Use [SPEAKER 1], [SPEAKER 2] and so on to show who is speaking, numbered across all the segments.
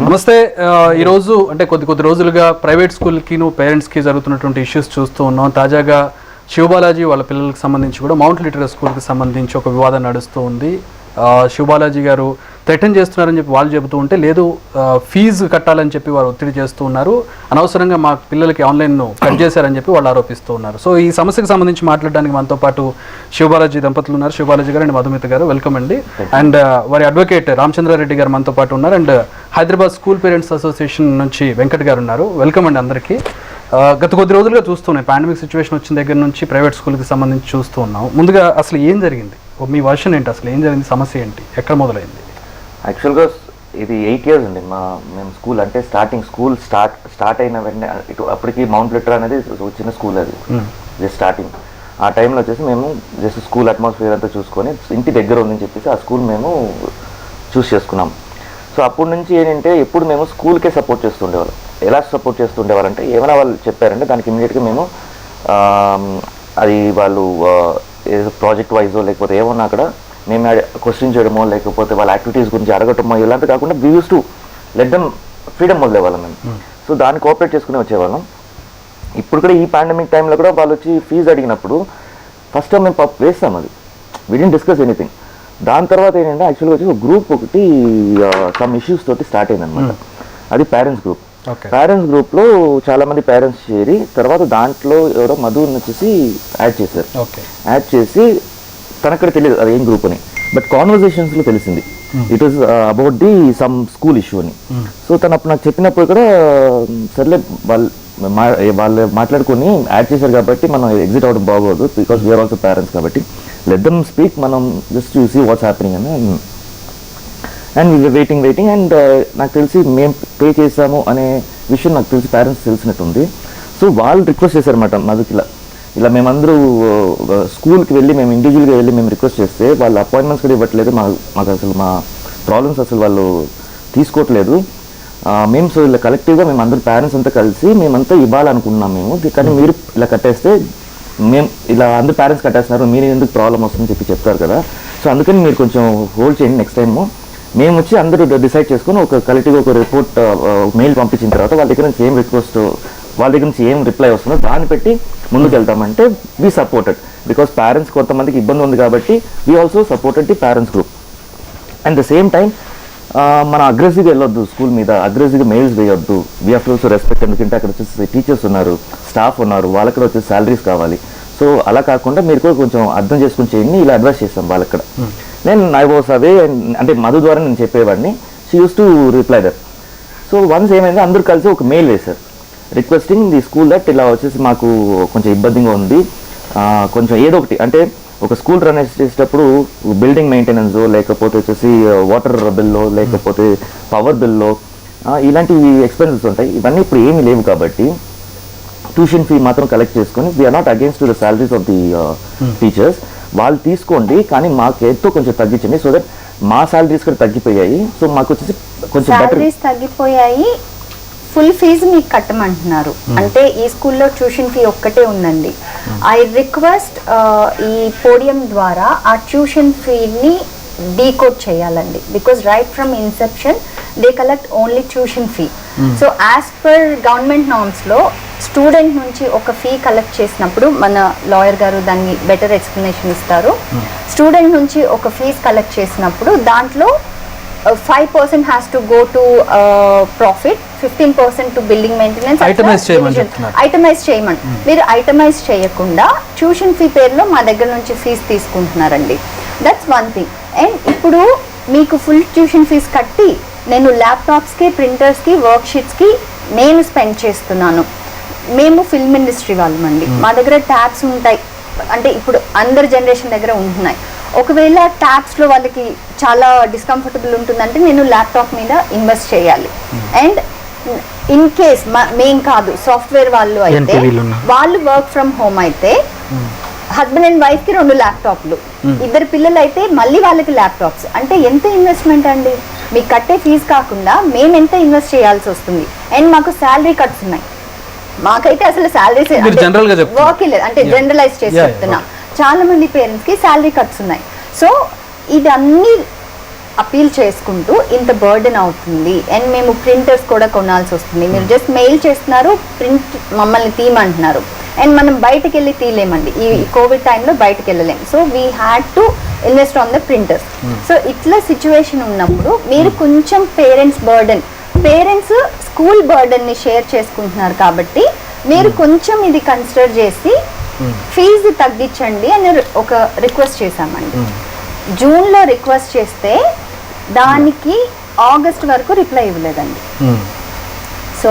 [SPEAKER 1] నమస్తే. ఈరోజు అంటే కొద్ది రోజులుగా ప్రైవేట్ స్కూల్కి పేరెంట్స్కి జరుగుతున్నటువంటి ఇష్యూస్ చూస్తూ ఉన్నాం. తాజాగా శివబాలాజీ వాళ్ళ పిల్లలకు సంబంధించి కూడా మౌంట్ లిటరల్ స్కూల్కి సంబంధించి ఒక వివాదం నడుస్తూ ఉంది. శివబాలాజీ గారు థ్రెటన్ చేస్తున్నారని చెప్పి వాళ్ళు చెబుతూ ఉంటే, లేదు ఫీజు కట్టాలని చెప్పి వారు ఒత్తిడి చేస్తూ ఉన్నారు, అనవసరంగా మా పిల్లలకి ఆన్లైన్ కట్ చేశారని చెప్పి వాళ్ళు ఆరోపిస్తూ ఉన్నారు. సో ఈ సమస్యకు సంబంధించి మాట్లాడడానికి మనతో పాటు శివబాలాజీ దంపతులు ఉన్నారు. శివబాలాజీ గారు అండ్ మధుమిత గారు, వెల్కమ్ అండి. అండ్ వారి అడ్వకేట్ రామచంద్రారెడ్డి గారు మనతో పాటు ఉన్నారు. And Hyderabad school parents association నుంచి వెంకట్ గారు ఉన్నారు. వెల్కమ్ అండి అందరికీ. గత కొద్ది రోజులుగా చూస్తున్నాయి, పాండమిక్ సిచ్యువేషన్ వచ్చిన దగ్గర నుంచి ప్రైవేట్ స్కూల్కి సంబంధించి చూస్తూ ఉన్నాం. ముందుగా అసలు ఏం జరిగింది, మీ వర్షన్ ఏంటి, అసలు ఏం జరిగింది, సమస్య ఏంటి, ఎక్కడ మొదలైంది?
[SPEAKER 2] యాక్చువల్గా ఇది 8 years అండి మేము స్కూల్ అంటే స్కూల్ స్టార్ట్ అయిన వెంటనే అప్పటికి మౌంట్ లిటర్ అనేది చిన్న స్కూల్, అది జస్ట్ స్టార్టింగ్. ఆ టైంలో వచ్చేసి మేము జస్ట్ స్కూల్ అట్మాస్ఫియర్ అంతా చూసుకొని ఇంటి దగ్గర ఉందని చెప్పేసి ఆ స్కూల్ మేము చూస్ చేసుకున్నాం. సో అప్పటి నుంచి ఏంటంటే ఎప్పుడు మేము స్కూల్కే సపోర్ట్ చేస్తుండేవాళ్ళం. ఎలా సపోర్ట్ చేస్తుండేవాళ్ళంటే ఏమైనా వాళ్ళు చెప్పారంటే దానికి ఇమీడియట్గా మేము అది వాళ్ళు ప్రాజెక్ట్ వైజో లేకపోతే ఏమన్నా అక్కడ మేము క్వశ్చన్ చేయడమో లేకపోతే వాళ్ళ యాక్టివిటీస్ గురించి అడగటమో ఇలాంటి కాకుండా we used to let them freedom వదిలేవాళ్ళం మేము. సో దాన్ని కోఆపరేట్ చేసుకుని వచ్చేవాళ్ళం. ఇప్పుడు కూడా ఈ పాండమిక్ టైంలో కూడా వాళ్ళు వచ్చి ఫీజు అడిగినప్పుడు ఫస్ట్ టైం మేము వేస్తాం, అది వి డిడ్ంట్ డిస్కస్ ఎనీథింగ్. దాని తర్వాత ఏంటంటే యాక్చువల్గా వచ్చి ఒక గ్రూప్ ఒకటి సమ్ ఇష్యూస్ తోటి స్టార్ట్ అయిందనమాట. అది పేరెంట్స్ గ్రూప్. పేరెంట్స్ గ్రూప్లో చాలామంది పేరెంట్స్ చేరి తర్వాత దాంట్లో ఎవరో మధుని వచ్చేసి యాడ్ చేశారు. యాడ్ చేసి తనక్కడ తెలియదు అది ఏం గ్రూప్ అని, బట్ కాన్వర్జేషన్స్లో తెలిసింది it was about the some school issue అని. సో తను అప్పుడు నాకు చెప్పినప్పుడు కూడా సర్లే వాళ్ళు మాట్లాడుకుని యాడ్ చేశారు కాబట్టి మనం ఎగ్జిట్ అవ్వడం బాగోదు, బికాస్ వీఆర్ ఆల్సో పేరెంట్స్ కాబట్టి లెట్ దెమ్ స్పీక్, మనం just to see what's happening అని. అండ్ వెయిటింగ్ అండ్ నాకు తెలిసి మేము పే చేసాము అనే విషయం నాకు తెలిసి పేరెంట్స్ తెలిసినట్టుంది. సో వాళ్ళు రిక్వెస్ట్ చేశారన్నమాట మధుకి, ఇలా మేమందరూ స్కూల్కి వెళ్ళి మేము ఇండివిజువల్గా వెళ్ళి మేము రిక్వెస్ట్ చేస్తే వాళ్ళు అపాయింట్మెంట్స్ కూడా ఇవ్వట్లేదు, మాకు అసలు మా ప్రాబ్లమ్స్ అసలు వాళ్ళు తీసుకోవట్లేదు మేము. సో ఇలా కలెక్టివ్గా మేము అందరూ పేరెంట్స్ అంతా కలిసి మేమంతా ఇవ్వాలనుకుంటున్నాం మేము, కానీ మీరు ఇలా కట్టేస్తే మేము ఇలా అందరూ పేరెంట్స్ కట్టేస్తున్నారు, మీరు ఎందుకు ప్రాబ్లం వస్తుందని చెప్తారు కదా, సో అందుకని మీరు కొంచెం హోల్డ్ చేయండి, నెక్స్ట్ టైము మేము వచ్చి అందరూ డిసైడ్ చేసుకొని ఒక కలెక్టివ్గా ఒక రిపోర్ట్ మెయిల్ పంపించిన తర్వాత వాళ్ళ దగ్గర నుంచి ఏం రిక్వెస్ట్, వాళ్ళ దగ్గర నుంచి ఏం రిప్లై వస్తుందో దాన్ని పెట్టి ముందుకు వెళ్తామంటే వీ సపోర్టెడ్, బికాస్ పేరెంట్స్ కొంతమందికి ఇబ్బంది ఉంది కాబట్టి we also supported the parents group. And the same time మనం అగ్రెసివ్గా వెళ్ళొద్దు, స్కూల్ మీద అగ్రెసివ్గా మెయిల్స్ వేయొద్దు, we have to also respect. ఎందుకంటే అక్కడ వచ్చేసి టీచర్స్ ఉన్నారు, స్టాఫ్ ఉన్నారు, వాళ్ళకి కూడా వచ్చేసి శాలరీస్ కావాలి. సో అలా కాకుండా మీరు కూడా కొంచెం అర్థం చేసుకుని చేయండి, ఇలా అడ్వైస్ చేస్తాం వాళ్ళక్కడ. నేను ఐ వాస్ అవే, అంటే మధు ద్వారా నేను చెప్పేవాడిని, she use to reply that. So once ఏమైంది, అందరూ కలిసి ఒక మెయిల్ వేశారు రిక్వెస్టింగ్ ది స్కూల్ దట్ ఇలా వచ్చేసి మాకు కొంచెం ఇబ్బందిగా ఉంది, కొంచెం ఏదో ఒకటి అంటే ఒక స్కూల్ రన్ చేసేటప్పుడు బిల్డింగ్ మెయింటెనెన్స్ లేకపోతే వచ్చేసి వాటర్ బిల్లో లేకపోతే పవర్ బిల్లో ఇలాంటి ఎక్స్పెన్సెస్ ఉంటాయి, ఇవన్నీ ఇప్పుడు ఏమీ లేవు కాబట్టి ట్యూషన్ ఫీ మాత్రం కలెక్ట్ చేసుకొని we are not against to the salaries of the teachers, వాళ్ళు తీసుకోండి కానీ మాకు ఎంతో కొంచెం తగ్గించండి, సో దట్ మా సాలరీస్ కూడా తగ్గిపోయాయి, సో మాకు వచ్చేసి కొంచెం బెటర్
[SPEAKER 3] తగ్గిపోయాయి, ఫుల్ ఫీజు మీకు కట్టమంటున్నారు. అంటే ఈ స్కూల్లో ట్యూషన్ ఫీ ఒక్కటే ఉందండి. ఐ రిక్వెస్ట్ ఈ పోడియం ద్వారా ఆ ట్యూషన్ ఫీని డీకోడ్ చేయాలండి, because right from inception they collect only tuition fee. So as per government నార్మ్స్లో స్టూడెంట్ నుంచి ఒక ఫీ కలెక్ట్ చేసినప్పుడు, మన లాయర్ గారు దాన్ని బెటర్ ఎక్స్ప్లెనేషన్ ఇస్తారు, స్టూడెంట్ నుంచి ఒక ఫీజ్ కలెక్ట్ చేసినప్పుడు దాంట్లో 5% has to go to profit, 15% to building maintenance. ఐటమైజ్ చేయమని మీరు ఐటమైజ్ చేయకుండా ట్యూషన్ ఫీ పేరులో మా దగ్గర నుంచి ఫీజు తీసుకుంటున్నారండి. That's one thing. అండ్ ఇప్పుడు మీకు ఫుల్ ట్యూషన్ ఫీజు కట్టి నేను ల్యాప్టాప్స్కి, ప్రింటర్స్కి, వర్క్ షీట్స్కి నేను స్పెండ్ చేస్తున్నాను. మేము ఫిల్మ్ ఇండస్ట్రీ వాళ్ళమండి, మా దగ్గర ట్యాబ్స్ ఉంటాయి, అంటే ఇప్పుడు అందరి జనరేషన్ దగ్గర ఉంటున్నాయి. ఒకవేళ ట్యాబ్స్లో వాళ్ళకి చాలా డిస్కంఫర్టబుల్ ఉంటుందంటే నేను ల్యాప్టాప్ మీద ఇన్వెస్ట్ చేయాలి. అండ్ ఇన్ కేస్ మేం కాదు, సాఫ్ట్వేర్ వాళ్ళు అయితే వాళ్ళు వర్క్ ఫ్రమ్ హోమ్ అయితే హస్బెండ్ అండ్ వైఫ్కి 2 ల్యాప్టాప్లు, 2 పిల్లలు అయితే మళ్ళీ వాళ్ళకి ల్యాప్టాప్స్. అంటే ఎంత ఇన్వెస్ట్మెంట్ అండి, మీకు కట్టే ఫీజు కాకుండా మేము ఎంత ఇన్వెస్ట్ చేయాల్సి వస్తుంది. అండ్ మాకు శాలరీ కట్స్ ఉన్నాయి, మాకైతే అసలు శాలరీస్ వర్క్ లేదు, అంటే జనరలైజ్ చేసి చెప్తున్నా, చాలా మంది పేరెంట్స్కి శాలరీ కట్స్ ఉన్నాయి. సో ఇది అన్ని అపీల్ చేసుకుంటూ ఇంత బర్డెన్ అవుతుంది అండ్ మేము ప్రింటర్స్ కూడా కొనాల్సి వస్తుంది, మీరు జస్ట్ మెయిల్ చేస్తున్నారు, ప్రింట్ మమ్మల్ని తీయమంటున్నారు అండ్ మనం బయటకు వెళ్ళి తీయలేమండి, ఈ కోవిడ్ టైంలో బయటకు వెళ్ళలేం. So we had to invest on the printers. So ఇట్లా సిచ్యువేషన్ ఉన్నప్పుడు మీరు కొంచెం పేరెంట్స్ స్కూల్ బర్డెన్ని షేర్ చేసుకుంటున్నారు కాబట్టి మీరు కొంచెం ఇది కన్సిడర్ చేసి ఫీజు తగ్గించండి అని ఒక రిక్వెస్ట్ చేశామండి. జూన్లో రిక్వెస్ట్ చేస్తే దానికి ఆగస్ట్ వరకు రిప్లై ఇవ్వలేదండి. సో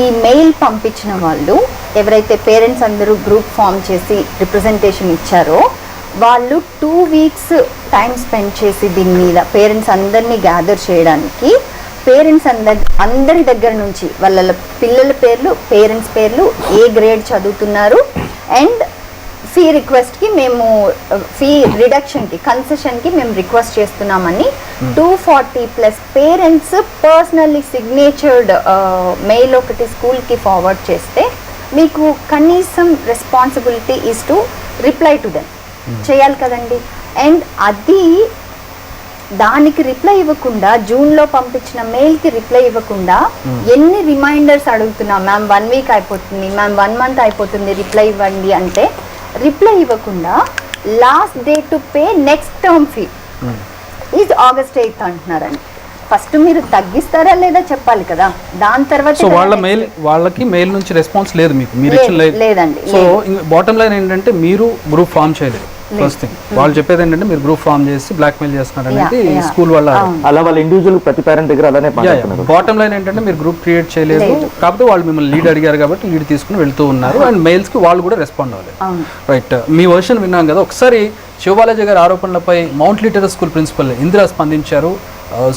[SPEAKER 3] ఈ మెయిల్ పంపించిన వాళ్ళు ఎవరైతే పేరెంట్స్ అందరూ గ్రూప్ ఫామ్ చేసి రిప్రజెంటేషన్ ఇచ్చారో వాళ్ళు 2 వీక్స్ టైం స్పెండ్ చేసి దీని మీద పేరెంట్స్ అందరినీ గ్యాదర్ చేయడానికి, పేరెంట్స్ అందరి దగ్గర నుంచి వాళ్ళ పిల్లల పేర్లు, పేరెంట్స్ పేర్లు, ఏ గ్రేడ్ చదువుతున్నారు అండ్ ఫీ రిక్వెస్ట్కి మేము ఫీ రిడక్షన్కి కన్సెషన్కి మేము రిక్వెస్ట్ చేస్తున్నామని 240+ పేరెంట్స్ పర్సనల్లీ సిగ్నేచర్డ్ మెయిల్ ఒకటి స్కూల్కి ఫార్వర్డ్ చేస్తే మీకు కనీసం responsibility is to reply to them చేయాలి కదండి. అండ్ అది దానికి రిప్లై ఇవ్వకుండా, జూన్లో పంపించిన మెయిల్కి రిప్లై ఇవ్వకుండా ఎన్ని రిమైండర్స్ అడుగుతున్నాం, మ్యామ్ 1 వీక్ అయిపోతుంది, మ్యామ్ 1 మంత్ అయిపోతుంది, రిప్లై ఇవ్వండి అంటే రిప్లై ఇవ్వకుండా last day to pay next term fee is August 8th అంటున్నారండి. ఫస్ట్ మీరు తగ్గిస్తారా లేదా చెప్పాలి కదా, దాని తర్వాత
[SPEAKER 1] సో వాళ్ళకి మెయిల్ నుంచి రెస్పాన్స్ లేదు, మీకు మీరు ఇచ్చిన
[SPEAKER 3] లేదండి.
[SPEAKER 1] సో బాటమ్ లైన్ ఏంటంటే మీరు గ్రూప్ ఫామ్ చేయలేదు. ఫస్ట్ థింగ్ వాళ్ళు చెప్పేది ఏంటంటే మీరు గ్రూప్ ఫామ్ చేసి బ్లాక్ మెయిల్ చేస్తున్నారు అనేది స్కూల్ వాళ్ళ
[SPEAKER 2] అలా వాళ్ళ ఇండివిజువల్ ప్రతి పేరెంట్ దగ్గర అలానే
[SPEAKER 1] బాటమ్ లైన్ ఏంటంటే మీరు గ్రూప్ క్రియేట్ చేయలేదు, కాకపోతే వాళ్ళు మిమ్మల్ని లీడ్ అడిగారు కాబట్టి లీడ్ తీసుకుని వెళ్తూ ఉన్నారు అండ్ మెయిల్స్ కి వాళ్ళు కూడా రెస్పాండ్ అవ్వలేదు. రైట్, మీ వర్షన్ విన్నాం కదా. ఒకసారి శివబాలాజీ గారి ఆరోపణలపై Mount Litera school principal Indira స్పందించారు.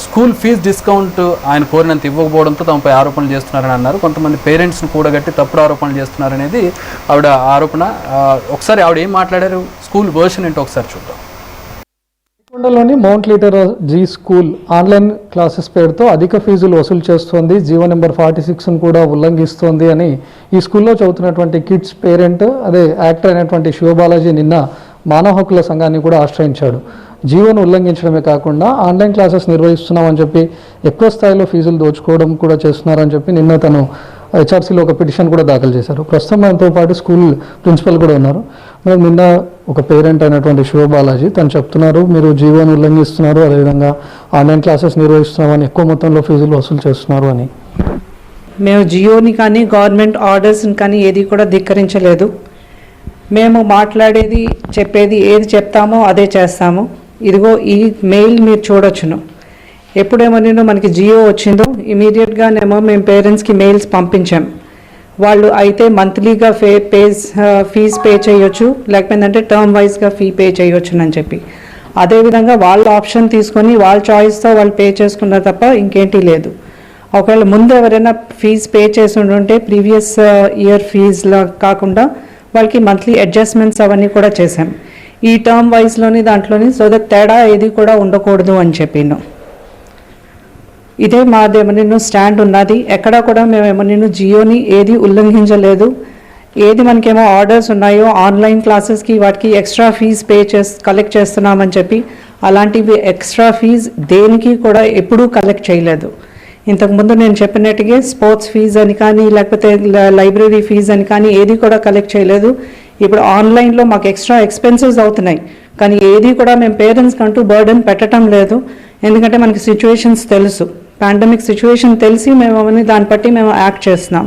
[SPEAKER 1] స్కూల్ ఫీజు డిస్కౌంట్ ఆయన కోరినంత ఇవ్వకపోవడంతో తమపై ఆరోపణలు చేస్తున్నారని అన్నారు. కొంతమంది పేరెంట్స్ని కూడగట్టి తప్పుడు ఆరోపణలు చేస్తున్నారనేది ఆవిడ ఆరోపణ. ఒకసారి ఆవిడ ఏం మాట్లాడారు, స్కూల్ వర్షన్ ఏంటో ఒకసారి చూద్దాం.
[SPEAKER 4] కొండలోని Mount Litera school online classes పేరుతో అధిక ఫీజులు వసూలు చేస్తోంది, జీవో నెంబర్ 46ను కూడా ఉల్లంఘిస్తోంది అని ఈ స్కూల్లో చదువుతున్నటువంటి కిడ్స్ పేరెంట్, అదే యాక్టర్ అయినటువంటి శివబాలాజీ నిన్న మానవ హక్కుల సంఘాన్ని కూడా ఆశ్రయించాడు. జీవోను ఉల్లంఘించడమే కాకుండా ఆన్లైన్ క్లాసెస్ నిర్వహిస్తున్నామని చెప్పి ఎక్కువ స్థాయిలో ఫీజులు దోచుకోవడం కూడా చేస్తున్నారని చెప్పి నిన్న తను హెచ్ఆర్సీలో ఒక పిటిషన్ కూడా దాఖలు చేశారు. ప్రస్తుతం మనతో పాటు స్కూల్ ప్రిన్సిపల్ కూడా ఉన్నారు. మేము నిన్న ఒక పేరెంట్ అయినటువంటి శివబాలాజీ తను చెప్తున్నారు మీరు జీవోను ఉల్లంఘిస్తున్నారు, అదేవిధంగా ఆన్లైన్ క్లాసెస్ నిర్వహిస్తున్నామని ఎక్కువ మొత్తంలో ఫీజులు వసూలు చేస్తున్నారు అని.
[SPEAKER 5] మేము జియోని కానీ గవర్నమెంట్ ఆర్డర్స్ని కానీ ఏది కూడా ధిక్కరించలేదు. మేము మాట్లాడేది చెప్పేది ఏది చెప్తామో అదే చేస్తాము. ఇదిగో ఈ మెయిల్ మీరు చూడొచ్చును. ఎప్పుడేమో నేను మనకి జియో వచ్చిందో ఇమీడియట్గానేమో మేము పేరెంట్స్కి మెయిల్స్ పంపించాం. వాళ్ళు అయితే మంత్లీగా ఫీజ్ పే చేయొచ్చు, లేకపోతే టర్మ్ వైజ్గా ఫీ పే చేయొచ్చు అని చెప్పి, అదేవిధంగా వాళ్ళ ఆప్షన్ తీసుకొని వాళ్ళ చాయిస్తో వాళ్ళు పే చేసుకున్నారు తప్ప ఇంకేంటి లేదు. ఒకవేళ ముందు ఎవరైనా ఫీజ్ పే చేసి ఉంటే ప్రీవియస్ ఇయర్ ఫీజ్లా కాకుండా వాళ్ళకి మంత్లీ అడ్జస్ట్మెంట్స్ అవన్నీ కూడా చేశాం. ఈ టర్మ్ వైజ్లోని దాంట్లోని సో దట్ తేడా ఏది కూడా ఉండకూడదు అని చెప్పిను. ఇదే మాదేమో నేను స్టాండ్ ఉన్నది. ఎక్కడా కూడా మేమేమో నేను జియోని ఏది ఉల్లంఘించలేదు. ఏది మనకేమో ఆర్డర్స్ ఉన్నాయో ఆన్లైన్ క్లాసెస్కి వాటికి ఎక్స్ట్రా ఫీజ్ కలెక్ట్ చేస్తున్నామని చెప్పి అలాంటివి ఎక్స్ట్రా ఫీజ్ దేనికి కూడా ఎప్పుడూ కలెక్ట్ చేయలేదు. ఇంతకుముందు నేను చెప్పినట్టుగా స్పోర్ట్స్ ఫీజ్ అని కానీ లేకపోతే లైబ్రరీ ఫీజ్ అని కానీ ఏది కూడా కలెక్ట్ చేయలేదు. ఇప్పుడు ఆన్లైన్లో మాకు ఎక్స్ట్రా ఎక్స్పెన్సెస్ అవుతున్నాయి, కానీ ఏది కూడా మేము పేరెంట్స్కి అంటూ బర్డెన్ పెట్టడం లేదు. ఎందుకంటే మనకి సిచ్యువేషన్స్ తెలుసు, పాండమిక్ సిచ్యువేషన్ తెలిసి మేము అవన్నీ దాన్ని బట్టి మేము యాక్ట్ చేస్తున్నాం.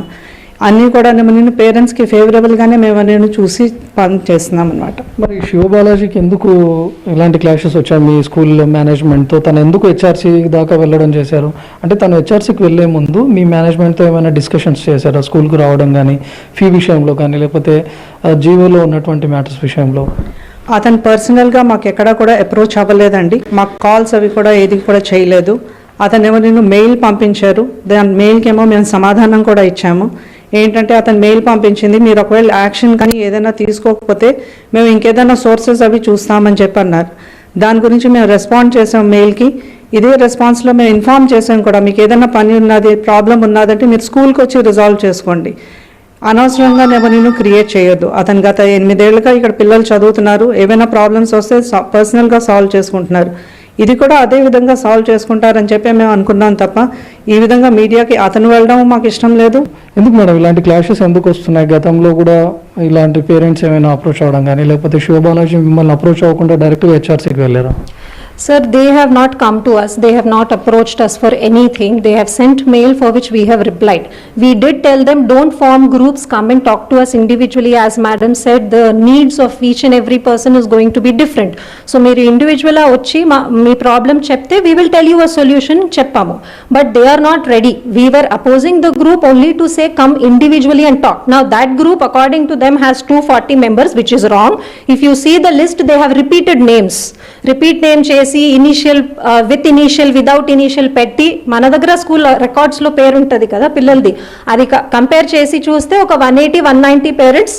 [SPEAKER 5] అన్నీ కూడా నేను పేరెంట్స్కి ఫేవరబుల్గానే మేము నేను చూసి పని చేస్తున్నాం అనమాట.
[SPEAKER 4] మరి శివబాలాజీకి ఎందుకు ఇలాంటి క్లాషెస్ వచ్చాయి మీ స్కూల్ మేనేజ్మెంట్తో? తను ఎందుకు హెచ్ఆర్సీ దాకా వెళ్ళడం చేశారు? అంటే తను హెచ్ఆర్సీకి వెళ్ళే ముందు మీ మేనేజ్మెంట్తో ఏమైనా డిస్కషన్స్ చేశారా? స్కూల్కి రావడం కానీ, ఫీ విషయంలో కానీ, లేకపోతే జీవోలో ఉన్నటువంటి మ్యాటర్స్ విషయంలో?
[SPEAKER 5] అతను పర్సనల్గా మాకు ఎక్కడా కూడా అప్రోచ్ అవ్వలేదండి. మాకు కాల్స్ అవి కూడా ఏది కూడా చేయలేదు. అతనేమో నేను మెయిల్ పంపించారు, దాని మెయిల్కి ఏమో మేము సమాధానం కూడా ఇచ్చాము. ఏంటంటే అతను మెయిల్ పంపించింది మీరు ఒకవేళ యాక్షన్ కానీ ఏదైనా తీసుకోకపోతే మేము ఇంకేదైనా సోర్సెస్ అవి చూస్తామని చెప్పి అన్నారు. దాని గురించి మేము రెస్పాండ్ చేసాం మెయిల్కి. ఇదే రెస్పాన్స్లో మేము ఇన్ఫార్మ్ చేసాం కూడా, మీకు ఏదైనా పని ఉన్నది ప్రాబ్లం ఉన్నదంటే మీరు స్కూల్కి వచ్చి రిజాల్వ్ చేసుకోండి, అనవసరంగా నేను క్రియేట్ చేయొద్దు. అతను గత 8 ఏళ్ళుగా ఇక్కడ పిల్లలు చదువుతున్నారు, ఏవైనా ప్రాబ్లమ్స్ వస్తే పర్సనల్గా సాల్వ్ చేసుకుంటున్నారు. ఇది కూడా అదే విధంగా సాల్వ్ చేసుకుంటారని చెప్పి మేము అనుకున్నాం తప్ప ఈ విధంగా మీడియాకి అతను వెళ్ళడం మాకు ఇష్టం లేదు.
[SPEAKER 4] ఎందుకు మేడం ఇలాంటి క్లాషెస్ ఎందుకు వస్తున్నాయి? గతంలో కూడా ఇలాంటి పేరెంట్స్ ఏమైనా అప్రోచ్ అవ్వడం కానీ, లేకపోతే శివబాలాజీ మిమ్మల్ని అప్రోచ్ అవ్వకుండా డైరెక్ట్గా హెచ్ఆర్సీకి వెళ్ళారా?
[SPEAKER 6] Sir, they have not come to us. They have not approached us for anything. They have sent mail for which we have replied. We did tell them, don't form groups, come and talk to us individually. As madam said, the needs of each and every person is going to be different. So, మీరు individual వచ్చి మీ problem చెప్తే we will tell you a solution చెప్పాము. But they are not ready. We were opposing the group only to say come individually and talk. Now, that group according to them has 240 members, which is wrong. If you see the list, they have repeated names. Repeat name initial with initial without initial పెట్టి మన దగ్గర school రికార్డ్స్లో పేరు ఉంటుంది కదా పిల్లలది, అది compare చేసి చూస్తే ఒక 180-190 పేరెంట్స్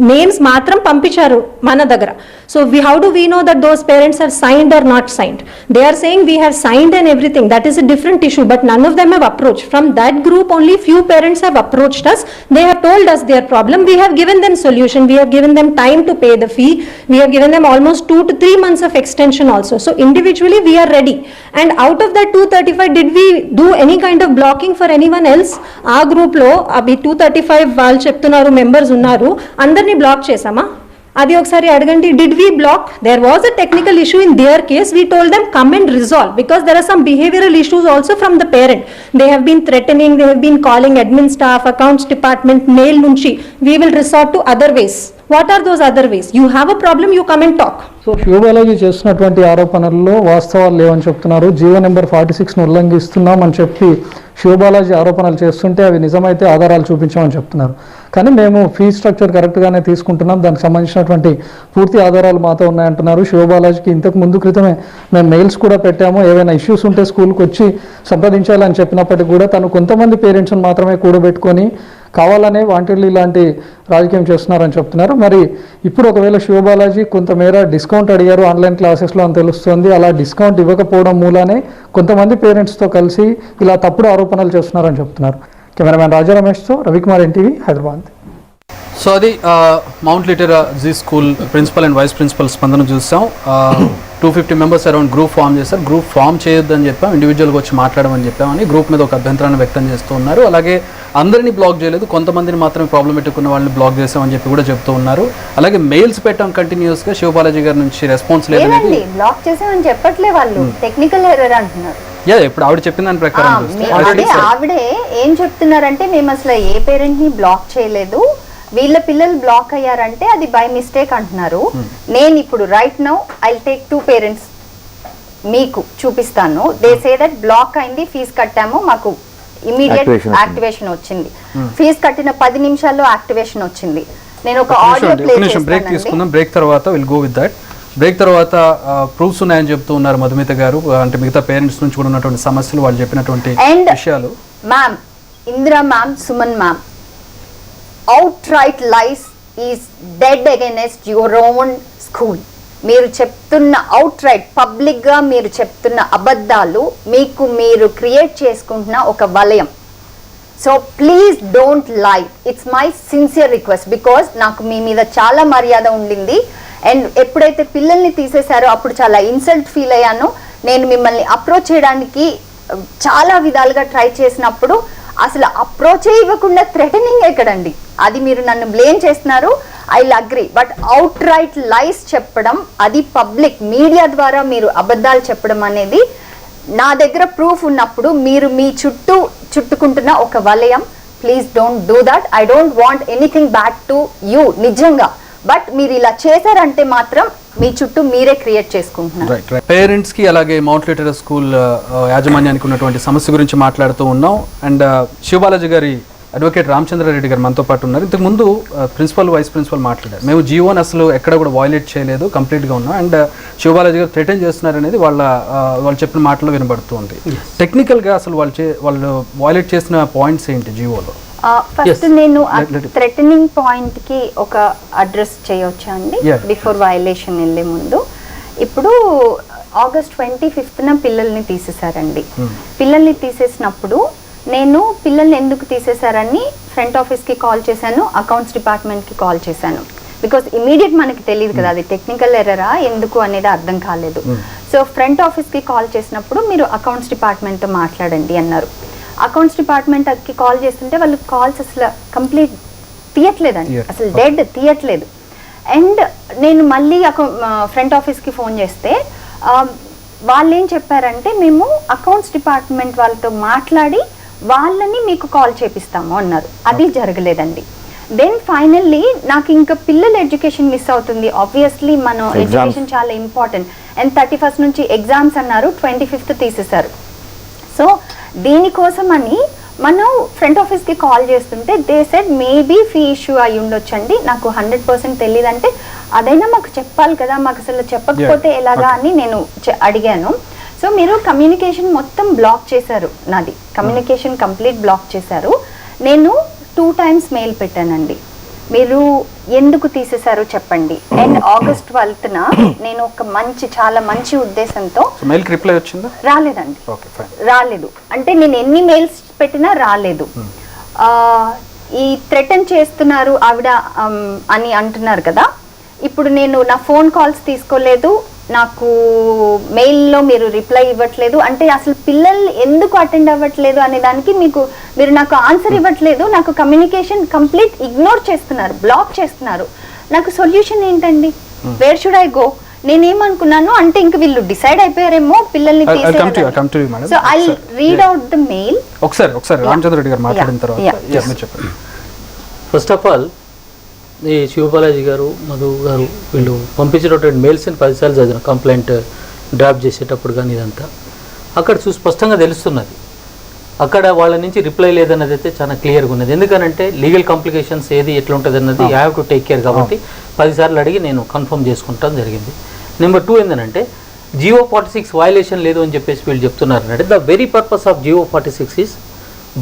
[SPEAKER 6] నేమ్స్ మాత్రం పంపించారు మన దగ్గర. So how do we know that those parents are signed or not signed? They are saying we have signed and everything. That is a different issue, but none of them have approach. From that group only few parents have approached us. They have told us their problem. We have given them solution. We have given them time to pay the fee. We have given them almost 2 to 3 months of extension also. So individually we are ready. And out of that 235, did we do any kind of blocking for anyone else? ఆ group లో అవి 235 వాళ్ళు చెప్తున్నారు members ఉన్నారు, అందరినీ black చేసామా? అది ఒకసారి అడగండి. Did we block? There was a technical issue in their case. We told them come and resolve because there are some behavioural issues also from the parent. They have been threatening, they have been calling admin staff, accounts department, mail నుంచి. We will resort to other ways. What are those other ways? You have a problem, you come and talk.
[SPEAKER 4] So Shivabalaji చేస్తున్నటువంటి ఆరోపణల్లో వాస్తవాలు లేవని చెప్తున్నారు. GO number 46ను ఉల్లంఘిస్తున్నామని చెప్పి శివబాలాజీ ఆరోపణలు చేస్తుంటే అవి నిజమైతే ఆధారాలు చూపించామని చెప్తున్నారు. కానీ మేము ఫీజ్ స్ట్రక్చర్ కరెక్ట్గానే తీసుకుంటున్నాం, దానికి సంబంధించినటువంటి పూర్తి ఆధారాలు మాతో ఉన్నాయంటున్నారు. శివబాలాజీకి ఇంతకు ముందు క్రితమే మేము మెయిల్స్ కూడా పెట్టాము, ఏవైనా ఇష్యూస్ ఉంటే స్కూల్కి వచ్చి సంప్రదించాలని చెప్పినప్పటికీ కూడా తను కొంతమంది పేరెంట్స్ని మాత్రమే కూడబెట్టుకొని కావాలనే వాంటెడ్లీ ఇలాంటి రాజకీయం చేస్తున్నారని చెప్తున్నారు. మరి ఇప్పుడు ఒకవేళ శివబాలాజీ కొంతమేర డిస్కౌంట్ అడిగారు ఆన్లైన్ క్లాసెస్లో అని తెలుస్తుంది. అలా డిస్కౌంట్ ఇవ్వకపోవడం మూలానే కొంతమంది పేరెంట్స్తో కలిసి ఇలా తప్పుడు ఆరోపణలు చేస్తున్నారని చెప్తున్నారు. కెమెరామ్యాన్ రాజా రమేష్తో రవికుమార్, ఎన్టీవీ, హైదరాబాద్.
[SPEAKER 1] సో అది Mount Litera Zee school principal and vice principal స్పందన చూసాం. 250 మెంబర్స్ అరౌండ్ గ్రూప్ ఫామ్ చేశారు. గ్రూప్ ఫామ్ చేయొద్దని చెప్పాం, ఇండివిజువల్గా వచ్చి మాట్లాడమని చెప్పామని గ్రూప్ మీద ఒక అభ్యంతరాన్ని వ్యక్తం చేస్తూ ఉన్నారు. అలాగే అందరినీ బ్లాక్ చేయలేదు, కొంతమందిని మాత్రమే ప్రాబ్లమేటిక్ ఉన్న వాళ్ళని బ్లాక్ చేసామని చెప్పి కూడా చెప్తూ ఉన్నారు. అలాగే మెయిల్స్ పెట్టాం కంటిన్యూస్గా, శివబాలాజీ గారి నుంచి రెస్పాన్స్ లేదండి.
[SPEAKER 3] బ్లాక్ చేసామని చెప్పట్లే, వాళ్ళు టెక్నికల్ ఎర్రర్ అంటున్నారు.
[SPEAKER 1] ఇప్పుడు ఆవిడ చెప్పిన దాని ప్రకారం
[SPEAKER 3] ఆవిడే ఏం చెప్తున్నారంటే మేము అసలు ఏ పేరెంట్ ని బ్లాక్ చేయలేదు, వీళ్ళ పిల్లలు బ్లాక్ అయ్యారంటే అది బై మిస్టేక్ అంటున్నారు. నేను ఇప్పుడు right now I take 2 parents మీకు చూపిస్తాను. దే సే దట్ బ్లాక్ అయింది, ఫీజు కట్టాము, మాకు ఇమీడియట్ యాక్టివేషన్ వచ్చింది. ఫీజు కట్టిన 10 నిమిషాల్లో యాక్టివేషన్ వచ్చింది. నేను ఒక ఆడియో ప్లే చేస్తాను.
[SPEAKER 1] బ్రేక్ తీసుకుందాం, బ్రేక్ తర్వాత will go with that. Break తర్వాత ప్రూఫ్స్ ఉన్నాయని చెప్తూ ఉన్నారు మధుమిత గారు, అంటే మిగతా పేరెంట్స్ నుంచి కూడా ఉన్నటువంటి సమస్యలు, వాళ్ళు చెప్పినటువంటి విషయాలు.
[SPEAKER 3] Ma'am Indira ma'am, Suman ma'am, outright lies is dead against your own school. మీరు చెప్తున్న outright పబ్లిక్ గా మీరు చెప్తున్న అబద్ధాలు మీకు మీరు క్రియేట్ చేసుకుంటున్న ఒక వలయం. So please don't lie. It's my sincere request because నాకు మీ మీద చాలా మర్యాద ఉండింది. అండ్ ఎప్పుడైతే పిల్లల్ని తీసేశారో అప్పుడు చాలా ఇన్సల్ట్ ఫీల్ అయ్యాను. నేను మిమ్మల్ని అప్రోచ్ చేయడానికి చాలా విధాలుగా ట్రై చేసినప్పుడు అసలు అప్రోచ్ ఇవ్వకుండా థ్రెటనింగ్ ఎక్కడండి, అది మీరు నన్ను బ్లేమ్ చేస్తున్నారు. I will agree, but outright lies చెప్పడం, అది పబ్లిక్ మీడియా ద్వారా మీరు అబద్ధాలు చెప్పడం అనేది నా దగ్గర ప్రూఫ్ ఉన్నప్పుడు మీరు మీ చుట్టూ చుట్టుకుంటున్న ఒక వలయం. Please don't do that. I don't want anything back to you నిజంగా, బట్ మీరు ఇలా చేశారంటే మాత్రం మీ చుట్టూ మీరే క్రియేట్ చేసుకుంటున్నారు.
[SPEAKER 1] పేరెంట్స్ కి అలాగే మౌంట్ లిటరల్ స్కూల్ యాజమాన్యానికి ఉన్నటువంటి సమస్య గురించి మాట్లాడుతూ ఉన్నాం. అండ్ శివబాలాజీ గారి అడ్వకేట్ రామచంద్రారెడ్డి గారు మనతో పాటు ఉన్నారు. ఇంతకు ముందు ప్రిన్సిపల్ వైస్ ప్రిన్సిపల్ మాట్లాడారు, మేము జీవోని అసలు ఎక్కడ కూడా వైలేట్ చేయలేదు, కంప్లీట్గా ఉన్నాం. అండ్ శివబాలాజీ గారు థ్రెటన్ చేస్తున్నారు అనేది వాళ్ళు చెప్పిన మాటలో వినబడుతుంది. టెక్నికల్గా అసలు వాళ్ళు వైలేట్ చేసిన పాయింట్స్ ఏంటి జీవోలో?
[SPEAKER 3] ఫస్ట్ నేను థ్రెటనింగ్ పాయింట్ కి ఒక అడ్రస్ చేయొచ్చా అండి బిఫోర్ వయలేషన్ వెళ్ళే ముందు. ఇప్పుడు August 25th పిల్లల్ని తీసేశారండి. పిల్లల్ని తీసేసినప్పుడు నేను పిల్లల్ని ఎందుకు తీసేశారని ఫ్రంట్ ఆఫీస్కి కాల్ చేశాను, అకౌంట్స్ డిపార్ట్మెంట్కి కాల్ చేశాను. బికాస్ ఇమీడియట్ మనకి తెలియదు కదా అది టెక్నికల్ ఎర్రరా ఎందుకు అనేది అర్థం కాలేదు. సో ఫ్రంట్ ఆఫీస్కి కాల్ చేసినప్పుడు మీరు అకౌంట్స్ డిపార్ట్మెంట్తో మాట్లాడండి అన్నారు. అకౌంట్స్ డిపార్ట్మెంట్కి కాల్ చేస్తుంటే వాళ్ళు కాల్స్ అసలు కంప్లీట్ తీయట్లేదండి, అసలు డెడ్ తీయట్లేదు. అండ్ నేను మళ్ళీ ఫ్రంట్ ఆఫీస్కి ఫోన్ చేస్తే వాళ్ళు ఏం చెప్పారంటే మేము అకౌంట్స్ డిపార్ట్మెంట్ వాళ్ళతో మాట్లాడి వాళ్ళని మీకు కాల్ చేపిస్తాము అన్నారు. అది జరగలేదండి. దెన్ ఫైనల్లీ నాకు ఇంకా పిల్లల ఎడ్యుకేషన్ మిస్ అవుతుంది. ఆబ్వియస్లీ మనం ఎడ్యుకేషన్ చాలా ఇంపార్టెంట్. అండ్ 31st నుంచి ఎగ్జామ్స్ అన్నారు, 25th తీసేశారు. సో దీనికోసం అని మనం ఫ్రంట్ ఆఫీస్కి కాల్ చేస్తుంటే they said maybe fee issue అయి ఉండొచ్చండి, నాకు 100% తెలియదంటే అదైనా మాకు చెప్పాలి కదా, మాకు అసలు చెప్పకపోతే ఎలాగా అని నేను అడిగాను. సో మీరు కమ్యూనికేషన్ మొత్తం బ్లాక్ చేశారు, నాది కమ్యూనికేషన్ కంప్లీట్ బ్లాక్ చేశారు. నేను 2 times మెయిల్ పెట్టానండి, మీరు ఎందుకు తీసేశారో చెప్పండి. అండ్ August 12th నేను ఒక చాలా మంచి ఉద్దేశంతో
[SPEAKER 1] మెయిల్ రిప్లై వచ్చిందా?
[SPEAKER 3] రాలేదండి, రాలేదు. అంటే నేను ఎన్ని మెయిల్స్ పెట్టినా రాలేదు. ఈ థ్రెటన్ చేస్తున్నారు ఆవిడ అని అంటున్నారు కదా, ఇప్పుడు నేను నా ఫోన్ కాల్స్ తీసుకోలేదు, నాకు మెయిల్లో మీరు రిప్లై ఇవ్వట్లేదు అంటే అసలు పిల్లలు ఎందుకు అటెండ్ అవ్వట్లేదు అనే దానికి మీరు నాకు ఆన్సర్ ఇవ్వట్లేదు, నాకు కమ్యూనికేషన్ కంప్లీట్ ఇగ్నోర్ చేస్తున్నారు, బ్లాక్ చేస్తున్నారు. నాకు సొల్యూషన్ ఏంటండి? Where should I go? నేనేమనుకున్నాను అంటే ఇంక వీళ్ళు డిసైడ్ అయిపోయారేమో పిల్లల్ని తీసేయాలి. So I read out the mail.
[SPEAKER 1] ఒకసారి రామచంద్ర రెడ్డి గారు మాట్లాడిన తర్వాత చెప్పండి.
[SPEAKER 7] ఫస్ట్ ఆఫ్ ఆల్ ఈ శివబాలాజీ గారు, మధు గారు వీళ్ళు పంపించినటువంటి మెయిల్స్ని 10 సార్లు చదివిన, కంప్లైంట్ డ్రాప్ చేసేటప్పుడు కానీ ఇదంతా అక్కడ చూసి స్పష్టంగా తెలుస్తున్నది. అక్కడ వాళ్ళ నుంచి రిప్లై లేదన్నది అయితే చాలా క్లియర్గా ఉన్నది. ఎందుకనంటే లీగల్ కాంప్లికేషన్స్ ఏది ఎట్లా ఉంటుంది అన్నది I have to take care కాబట్టి 10 సార్లు అడిగి నేను కన్ఫర్మ్ చేసుకుంటాం జరిగింది. నెంబర్ 2 ఏంటంటే జియో 46 వయలేషన్ లేదు అని చెప్పేసి వీళ్ళు చెప్తున్నారంటే the very purpose of GO 46 is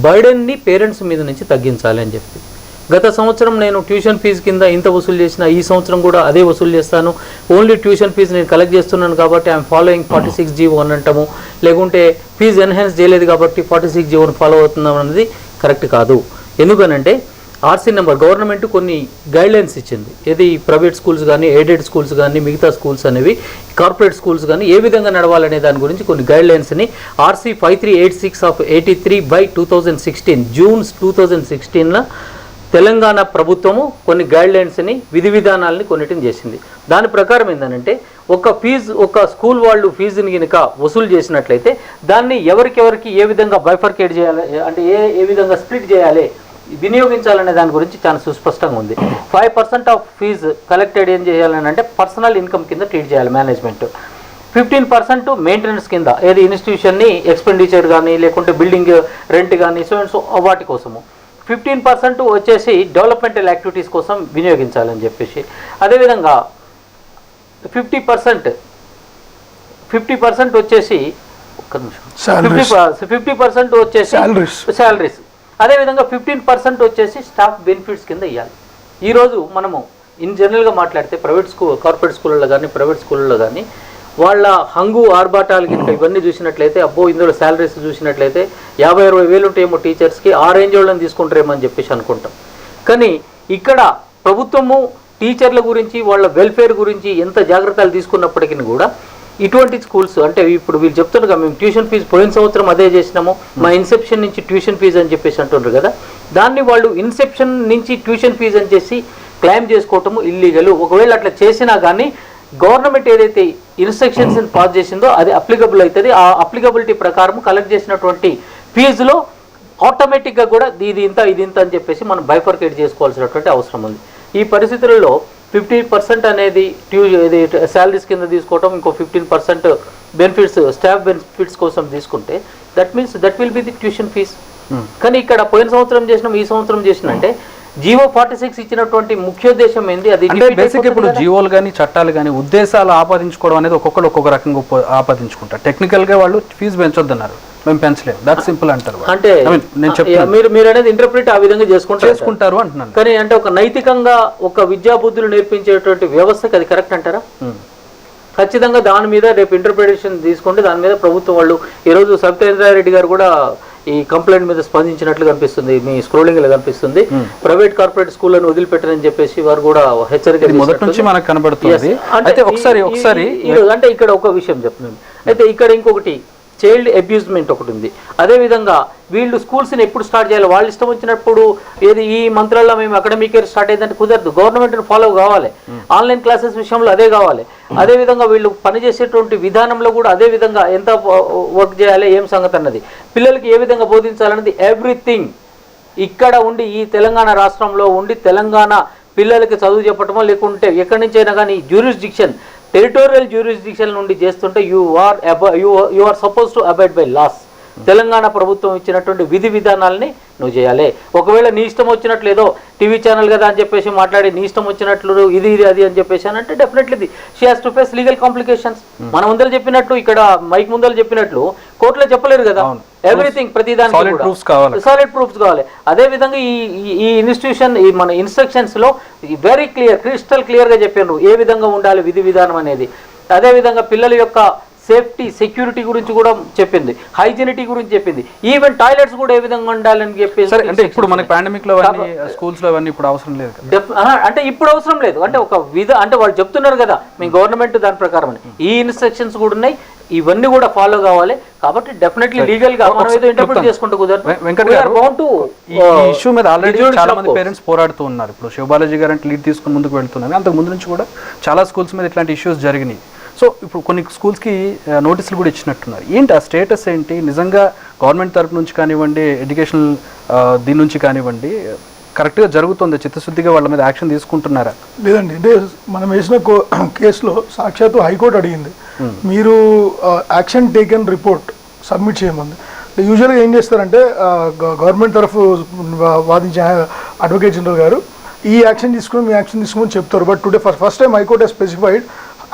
[SPEAKER 7] బర్డెన్ని పేరెంట్స్ మీద నుంచి తగ్గించాలి అని చెప్పి. గత సంవత్సరం నేను ట్యూషన్ ఫీజు కింద ఇంత వసూలు చేసిన, ఈ సంవత్సరం కూడా అదే వసూలు చేస్తాను, ఓన్లీ ట్యూషన్ ఫీజు నేను కలెక్ట్ చేస్తున్నాను కాబట్టి ఐఎమ్ ఫాలోయింగ్ 46 జీవో అని అంటాము, లేకుంటే ఫీజు ఎన్హాన్స్ చేయలేదు కాబట్టి 46 జీవోని ఫాలో అవుతున్నాం అన్నది కరెక్ట్ కాదు. ఎందుకనంటే ఆర్సీ నెంబర్ గవర్నమెంట్ కొన్ని గైడ్లైన్స్ ఇచ్చింది, ఏది ప్రైవేట్ స్కూల్స్ కానీ, ఎయిడెడ్ స్కూల్స్ కానీ, మిగతా స్కూల్స్ అనేవి కార్పొరేట్ స్కూల్స్ కానీ ఏ విధంగా నడవాలనే దాని గురించి కొన్ని గైడ్లైన్స్ని ఆర్సీ 5386 ఆఫ్ 83/2016 జూన్ 2016 తెలంగాణ ప్రభుత్వము కొన్ని గైడ్లైన్స్ని, విధి విధానాలని కొన్నిటిని చేసింది. దాని ప్రకారం ఏంటంటే ఒక స్కూల్ వాళ్ళు ఫీజుని కనుక వసూలు చేసినట్లయితే దాన్ని ఎవరికెవరికి ఏ విధంగా బైఫర్కేట్ చేయాలి అంటే ఏ విధంగా స్ప్లిట్ చేయాలి, వినియోగించాలనే దాని గురించి చాలా సుస్పష్టంగా ఉంది. 5% ఆఫ్ ఫీజు కలెక్టెడ్ ఏం చేయాలని అంటే పర్సనల్ ఇన్కమ్ కింద ట్రీట్ చేయాలి మేనేజ్మెంట్, 15% మెయింటెనెన్స్ కింద, ఏది ఇన్స్టిట్యూషన్ని ఎక్స్పెండిచర్ కానీ లేకుంటే బిల్డింగ్ రెంట్ కానీ సో వాటి కోసము, 15% వచ్చేసి డెవలప్మెంటల్ యాక్టివిటీస్ కోసం వినియోగించాలని చెప్పేసి, అదేవిధంగా 50% వచ్చేసి 50% వచ్చేసి శాలరీస్, అదేవిధంగా 15% వచ్చేసి స్టాఫ్ బెనిఫిట్స్ కింద ఇవ్వాలి. ఈరోజు మనము జనరల్గా మాట్లాడితే కార్పొరేట్ స్కూళ్ళలో కానీ ప్రైవేట్ స్కూళ్ళలో కానీ వాళ్ళ హంగు ఆర్భాటాలు కనుక ఇవన్నీ చూసినట్లయితే అబ్బో ఇందులో శాలరీస్ చూసినట్లయితే 50-60 వేలు ఉంటాయేమో టీచర్స్కి, ఆ రేంజ్ వాళ్ళని తీసుకుంటారేమో అని చెప్పేసి అనుకుంటాం. కానీ ఇక్కడ ప్రభుత్వము టీచర్ల గురించి వాళ్ళ వెల్ఫేర్ గురించి ఎంత జాగ్రత్తలు తీసుకున్నప్పటికీ కూడా ఇటువంటి స్కూల్స్ అంటే ఇప్పుడు వీళ్ళు చెప్తున్నారు కదా మేము ట్యూషన్ ఫీజు పోయిన సంవత్సరం అదే చేసినాము, మా ఇన్సెప్షన్ నుంచి ట్యూషన్ ఫీజు అని చెప్పేసి అంటున్నారు కదా, దాన్ని వాళ్ళు ఇన్సెప్షన్ నుంచి ట్యూషన్ ఫీజు అని చేసి క్లెయిమ్ చేసుకోవటము ఇల్లీగల్. ఒకవేళ అట్లా చేసినా కానీ గవర్నమెంట్ ఏదైతే ఇన్స్ట్రక్షన్స్ పాస్ చేసిందో అది అప్లికబుల్ అవుతుంది. ఆ అప్లికబిలిటీ ప్రకారం కలెక్ట్ చేసినటువంటి ఫీజులో ఆటోమేటిక్గా కూడా ఇది ఇంత అని చెప్పేసి మనం బైఫర్కేట్ చేసుకోవాల్సినటువంటి అవసరం ఉంది. ఈ పరిస్థితులలో 50% అనేది శాలరీస్ కింద తీసుకోవటం, ఇంకో 15% బెనిఫిట్స్ స్టాఫ్ బెనిఫిట్స్ కోసం తీసుకుంటే that means that will be the tuition fees. కానీ ఇక్కడ పోయిన సంవత్సరం చేసినాం ఈ సంవత్సరం చేసినంటే జియో 46 ఇచ్చినటువంటి ముఖ్యోద్దేశం ఏంది? అది
[SPEAKER 1] బేసిక్ ఇప్పుడు జియోలు కానీ చట్టాలు కానీ ఉద్దేశాలు ఆపాదించుకోవడం అనేది ఒక్కొక్కరు ఒక్కొక్క రకంగా ఆపాదించుకుంటారు. టెక్నికల్ గా వాళ్ళు ఫీజు పెంచొద్దన్నారు, మేము పెంచలేము, దట్ సింపుల్ అంటారు.
[SPEAKER 7] అంటే మీరు అనేది ఇంటర్ప్రిట్ ఆ విధంగా చేసుకుంటారు
[SPEAKER 1] అంటున్నాను.
[SPEAKER 7] కానీ అంటే ఒక నైతికంగా ఒక విద్యా బుద్ధులు నేర్పించేటువంటి వ్యవస్థకి అది కరెక్ట్ అంటారా? ఖచ్చితంగా దాని మీద రేపు ఇంటర్ప్రిటేషన్ తీసుకుంటే దాని మీద ప్రభుత్వం వాళ్ళు ఈరోజు సబితేంద్రారెడ్డి గారు కూడా ఈ కంప్లైంట్ మీద స్పందించినట్లు కనిపిస్తుంది, మీ స్క్రోలింగ్ లో కనిపిస్తుంది. ప్రైవేట్ కార్పొరేట్ స్కూళ్ళను వదిలిపెట్టరని చెప్పేసి వారు కూడా హెచ్చరిక
[SPEAKER 1] మొదటి నుంచి మనకు కనబడుతుంది. అయితే ఒకసారి
[SPEAKER 7] అంటే ఇక్కడ ఒక విషయం చెప్తున్నాను. అయితే ఇక్కడ ఇంకొకటి చైల్డ్ అబ్యూజ్మెంట్ ఒకటి ఉంది. అదేవిధంగా వీళ్ళు స్కూల్స్ని ఎప్పుడు స్టార్ట్ చేయాలి, వాళ్ళు ఇష్టం వచ్చినప్పుడు ఏది ఈ మంత్రాల్లో మేము అకాడమిక్ ఇయర్ స్టార్ట్ అయిందంటే కుదరదు. గవర్నమెంట్ని ఫాలో కావాలి. ఆన్లైన్ క్లాసెస్ విషయంలో అదే కావాలి. అదేవిధంగా వీళ్ళు పనిచేసేటువంటి విధానంలో కూడా అదే విధంగా ఎంత వర్క్ చేయాలి, ఏం సంగతి అన్నది, పిల్లలకి ఏ విధంగా బోధించాలన్నది ఎవ్రీథింగ్ ఇక్కడ ఉండి ఈ తెలంగాణ రాష్ట్రంలో ఉండి తెలంగాణ పిల్లలకి చదువు చెప్పటమో లేకుంటే ఎక్కడి నుంచి అయినా కానీ జ్యూరిస్డిక్షన్ టెరిటోరియల్ జ్యూరిస్డిక్షన్ నుండి చేస్తుంటే you are suppose to abide by laws. Telangana ప్రభుత్వం ఇచ్చినటువంటి విధి విధానాలని నువ్వు చేయాలి. ఒకవేళ నీ ఇష్టం వచ్చినట్లు ఏదో టీవీ ఛానల్ కదా అని చెప్పేసి మాట్లాడి నీ ఇష్టం వచ్చినట్లు ఇది అది అని చెప్పేసి అని అంటే definitely she has to face legal complications. మన ముందర చెప్పినట్టు ఇక్కడ మైక్ ముందర చెప్పినట్లు కోర్టులో చెప్పలేరు కదా. ఎవ్రీథింగ్ ప్రతిదానికి సాలిడ్ ప్రూఫ్స్ కావాలి. అదే విధంగా ఈ ఇన్స్టిట్యూషన్ ఈ మన ఇన్స్ట్రక్షన్స్ లో వెరీ క్రిస్టల్ క్లియర్ గా చెప్పారు ఏ విధంగా ఉండాలి విధి విధానం అనేది. అదే విధంగా పిల్లల యొక్క సేఫ్టీ సెక్యూరిటీ గురించి కూడా చెప్పింది, హైజీనిటీ గురించి చెప్పింది, ఈవెన్ టాయిలెట్స్ కూడా ఏ విధంగా ఉండాలని చెప్పేసి.
[SPEAKER 1] అంటే ఇప్పుడు మనకి పాండమిక్ లో స్కూల్స్ లో అవన్నీ ఇప్పుడు అవసరం లేదు,
[SPEAKER 7] అంటే ఇప్పుడు అవసరం లేదు అంటే ఒక అంటే వాళ్ళు చెప్తున్నారు కదా మీ గవర్నమెంట్ దాని ప్రకారం ఈ ఇన్స్ట్రక్షన్స్ కూడా ఉన్నాయి, ఇవన్నీ కూడా ఫాలో కావాలి. కాబట్టి డెఫినెట్లీ లీగల్ గా మనం ఏదో ఇంటర్ప్రిట్ చేసుకుంటూ కుదరదు.
[SPEAKER 1] వెంకట్ గారు ఈ ఇష్యూ మీద ఆల్రెడీ చాలా మంది పేరెంట్స్ పోరాడుతూ ఉన్నారు. ఇప్పుడు శివబాలాజీ గారు అంటే లీడ్ తీసుకుని ముందుకు వెళ్తున్నారు. అంతకు ముందు నుంచి కూడా చాలా స్కూల్స్ మీద ఇట్లాంటి ఇష్యూస్ జరిగినాయి. సో ఇప్పుడు కొన్ని స్కూల్స్కి నోటీసులు కూడా ఇచ్చినట్టున్నారు. ఏంటి ఆ స్టేటస్ ఏంటి? నిజంగా గవర్నమెంట్ తరపు నుంచి కానివ్వండి, ఎడ్యుకేషనల్ దీని నుంచి కానివ్వండి, కరెక్ట్గా జరుగుతుంది, చిత్తశుద్ధిగా వాళ్ళ మీద యాక్షన్ తీసుకుంటున్నారా?
[SPEAKER 8] లేదండి. అంటే మనం వేసిన కేసులో సాక్షాత్తు హైకోర్టు అడిగింది మీరు యాక్షన్ టేకెన్ రిపోర్ట్ సబ్మిట్ చేయమంది. యూజువల్గా ఏం చేస్తారంటే గవర్నమెంట్ తరఫు వాదించే అడ్వకేట్ జనరల్ గారు ఈ యాక్షన్ తీసుకుని మీ యాక్షన్ తీసుకుని చెప్తారు. But today first time high court has specified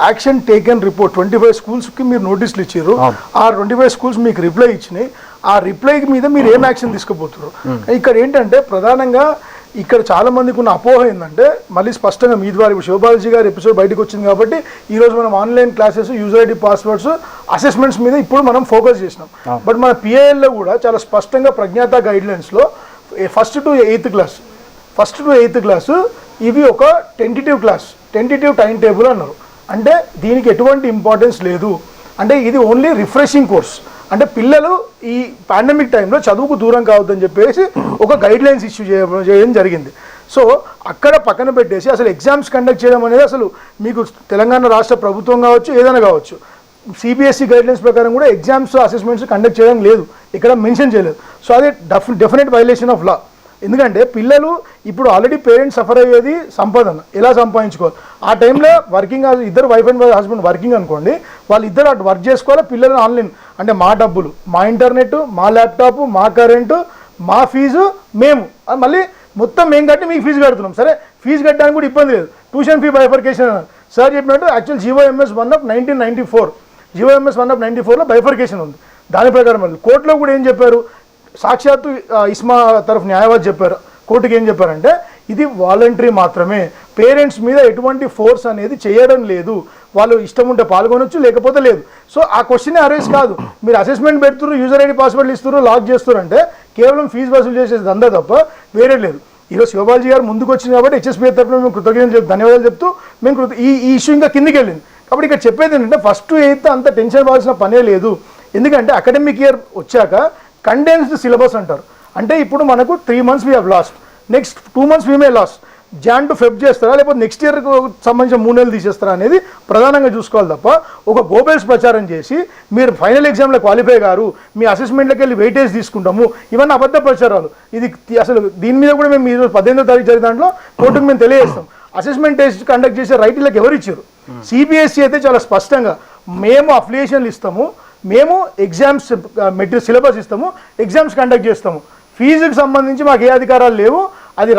[SPEAKER 8] action taken report. 25 స్కూల్స్కి మీరు నోటీసులు ఇచ్చారు, ఆ 25 స్కూల్స్ మీకు రిప్లై ఇచ్చినాయి, ఆ రిప్లై మీద మీరు ఏం యాక్షన్ తీసుకుపోతారు. ఇక్కడ ఏంటంటే ప్రధానంగా ఇక్కడ చాలా మందికి ఉన్న అపోహ ఏంటంటే మళ్ళీ స్పష్టంగా మీ ద్వారా ఇప్పుడు శివబాలాజీ గారి ఎపిసోడ్ బయటకు వచ్చింది కాబట్టి ఈరోజు మనం online classes, user ID passwords, assessments మీద ఇప్పుడు మనం ఫోకస్ చేసినాం. బట్ మన పిఐఎల్లో కూడా చాలా స్పష్టంగా ప్రజ్ఞాత గైడ్లైన్స్లో ఫస్ట్ టు ఎయిత్ క్లాసు ఇవి ఒక టెంటేటివ్ టైం టేబుల్ అన్నారు. అంటే దీనికి ఎటువంటి ఇంపార్టెన్స్ లేదు, అంటే ఇది ఓన్లీ రిఫ్రెషింగ్ కోర్స్. అంటే పిల్లలు ఈ పాండమిక్ టైంలో చదువుకు దూరం కావద్దని చెప్పేసి ఒక గైడ్ లైన్స్ ఇష్యూ చేయడం జరిగింది. సో అక్కడ పక్కన పెట్టేసి అసలు ఎగ్జామ్స్ కండక్ట్ చేయడం అనేది అసలు మీకు తెలంగాణ రాష్ట్ర ప్రభుత్వం కావచ్చు ఏదైనా కావచ్చు సిబిఎస్ఈ గైడ్లైన్స్ ప్రకారం కూడా ఎగ్జామ్స్ అసెస్మెంట్స్ కండక్ట్ చేయడం లేదు, ఇక్కడ మెన్షన్ చేయలేదు. సో అది డెఫినెట్ వైలేషన్ ఆఫ్ లా. ఎందుకంటే పిల్లలు ఇప్పుడు ఆల్రెడీ పేరెంట్స్ సఫర్ అయ్యేది సంపాదన ఎలా సంపాదించుకోవాలి. ఆ టైంలో వర్కింగ్ ఇద్దరు వైఫ్ అండ్ హస్బెండ్ వర్కింగ్ అనుకోండి, వాళ్ళు ఇద్దరు అటు వర్క్ చేసుకోవాలి, పిల్లలు ఆన్లైన్ అంటే మా డబ్బులు, మా ఇంటర్నెట్, మా ల్యాప్టాప్, మా కరెంటు, మా ఫీజు మేము మళ్ళీ మొత్తం మేము కట్టి మీకు ఫీజు కడుతున్నాం. సరే ఫీజు కట్టడానికి కూడా ఇబ్బంది లేదు, ట్యూషన్ ఫీ బైఫర్కేషన్ సార్ చెప్పినట్టు actual GOMS 1 of 1994 GOMS 1 of 1994లో బైఫర్కేషన్ ఉంది. దాని ప్రకారం మళ్ళీ కోర్టులో కూడా ఏం చెప్పారు, సాక్షాత్తు ఇస్మా తరఫు న్యాయవాది చెప్పారు కోర్టుకి ఏం చెప్పారంటే ఇది వాలంటరీ మాత్రమే, పేరెంట్స్ మీద ఎటువంటి ఫోర్స్ అనేది చేయడం లేదు, వాళ్ళు ఇష్టం ఉంటే పాల్గొనొచ్చు లేకపోతే లేదు. సో ఆ క్వశ్చన్ అరేజ్ కాదు, మీరు అసెస్మెంట్ పెడుతున్నారు, యూజర్ ఐడి పాస్వర్డ్లు ఇస్తున్నారు, లాక్ చేస్తున్నారు అంటే కేవలం ఫీజు వసూలు చేసేది దందా తప్ప వేరే లేదు. ఈరోజు శివబాలాజీ గారు ముందుకు వచ్చింది కాబట్టి HSBI తరఫున మేము కృతజ్ఞతలు ధన్యవాదాలు చెప్తూ మేము ఈ ఇష్యూ ఇంకా కిందికి వెళ్ళింది. కాబట్టి ఇక్కడ చెప్పేది ఏంటంటే ఫస్ట్ టు 8th అంత టెన్షన్ పడాల్సిన పనే లేదు. ఎందుకంటే అకాడమిక్ ఇయర్ వచ్చాక కండెన్స్డ్ సిలబస్ అంటారు. అంటే ఇప్పుడు మనకు 3 months we have lost, next 2 months we may last. Jan to Feb చేస్తారా లేకపోతే నెక్స్ట్ ఇయర్కు సంబంధించిన 3 నెలలు తీసేస్తారా అనేది ప్రధానంగా చూసుకోవాలి తప్ప ఒక గోబెల్స్ ప్రచారం చేసి మీరు ఫైనల్ ఎగ్జామ్లో క్వాలిఫై గారు, మీ అసెస్మెంట్లోకి వెళ్ళి వెయిటేజ్ తీసుకుంటాము, ఇవన్నీ అబద్ధ ప్రచారాలు. ఇది అసలు దీని మీద కూడా మేము ఈరోజు 18వ తారీఖు జరిగిన దాంట్లో కోర్టుకు మేము తెలియజేస్తాం. అసెస్మెంట్ టెస్ట్ కండక్ట్ చేసే రైట్ వీళ్ళకి ఎవరు ఇచ్చారు? సిబిఎస్ఈ అయితే చాలా స్పష్టంగా మేము అఫిలియేషన్లు ఇస్తాము, మేము ఎగ్జామ్స్ మెటీరియల్ సిలబస్ ఇస్తాము, ఎగ్జామ్స్ కండక్ట్ చేస్తాము, ఫీజుకి సంబంధించి మాకు ఏ అధికారాలు లేవు, అది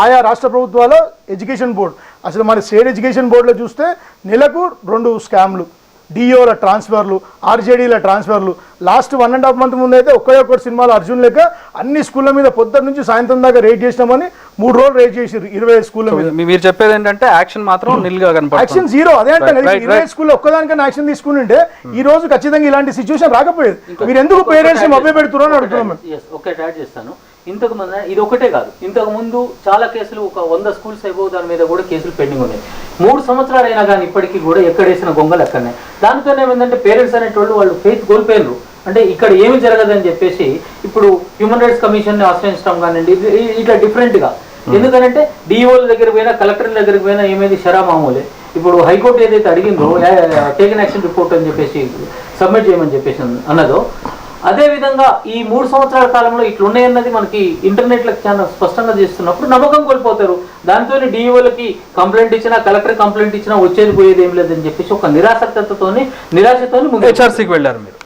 [SPEAKER 8] ఆయా రాష్ట్ర ప్రభుత్వాల ఎడ్యుకేషన్ బోర్డు. అసలు మన స్టేట్ ఎడ్యుకేషన్ బోర్డులో చూస్తే నెలకు 2 స్కామ్లు, డిఓల ట్రాన్స్ఫర్లు, ఆర్జేడీల ట్రాన్స్ఫర్లు. లాస్ట్ 1.5 month ముందు అయితే ఒక్కటి సినిమాలో అర్జున్ లెక్క అన్ని స్కూళ్ళ మీద పొద్దున్న నుంచి సాయంత్రం దాకా రేట్ చేసినామని 3 రోజులు రేజ్ చేసారు 25 స్కూళ్ళ మీద.
[SPEAKER 1] మీరు చెప్పేది ఏంటంటే యాక్షన్ మాత్రం నిల్గా కనపడుతుంది.
[SPEAKER 8] Action zero. అదే అంటే 25 స్కూల్లో ఒక్కదానికన్నా యాక్షన్ తీసుకుంటే ఈ రోజు ఖచ్చితంగా ఇలాంటి సిచ్యువేషన్ రాకపోయేది. మీరు ఎందుకు పేరెంట్స్ మభ్య పెడుతున్నారు అని అడుగుతున్నాం.
[SPEAKER 7] ఒకటి యాడ్ చేస్తాను. ఇంతకు ముందు ఇది ఒకటే కాదు, ఇంతకు ముందు చాలా కేసులు, ఒక 100 స్కూల్స్ అయిపో దాని మీద కూడా కేసులు పెండింగ్ ఉన్నాయి. 3 సంవత్సరాలు అయినా కానీ ఇప్పటికీ కూడా ఎక్కడేసిన గొంగలు అక్కడనే. దానితో ఏమైందంటే పేరెంట్స్ అనేటోళ్ళు వాళ్ళు ఫెయిత్ కోల్పోయారు. అంటే ఇక్కడ ఏమి జరగదని చెప్పేసి ఇప్పుడు హ్యూమన్ రైట్స్ కమిషన్ని ఆశ్రయించడం కానివ్వండి, ఇట్లా డిఫరెంట్గా. ఎందుకంటే డిఓల దగ్గరికి పోయినా, కలెక్టర్ దగ్గరికి పోయినా ఏమైంది షరా మామూలే. ఇప్పుడు హైకోర్టు ఏదైతే అడిగిందో టేకన్ యాక్షన్ రిపోర్ట్ అని చెప్పేసి సబ్మిట్ చేయమని చెప్పేసి అన్నదో, అదేవిధంగా ఈ 3 సంవత్సరాల కాలంలో ఇట్లున్నాయన్నది మనకి ఇంటర్నెట్లో చాలా స్పష్టంగా చేస్తున్నప్పుడు నమ్మకం కోల్పోతారు. దాంతో డిఈఓలకి కంప్లైంట్ ఇచ్చినా, కలెక్టర్ కంప్లైంట్ ఇచ్చినా వచ్చేది పోయేది ఏం లేదని చెప్పేసి ఒక నిరాశతోని
[SPEAKER 1] హెచ్ఆర్సీకి వెళ్ళారు మీరు.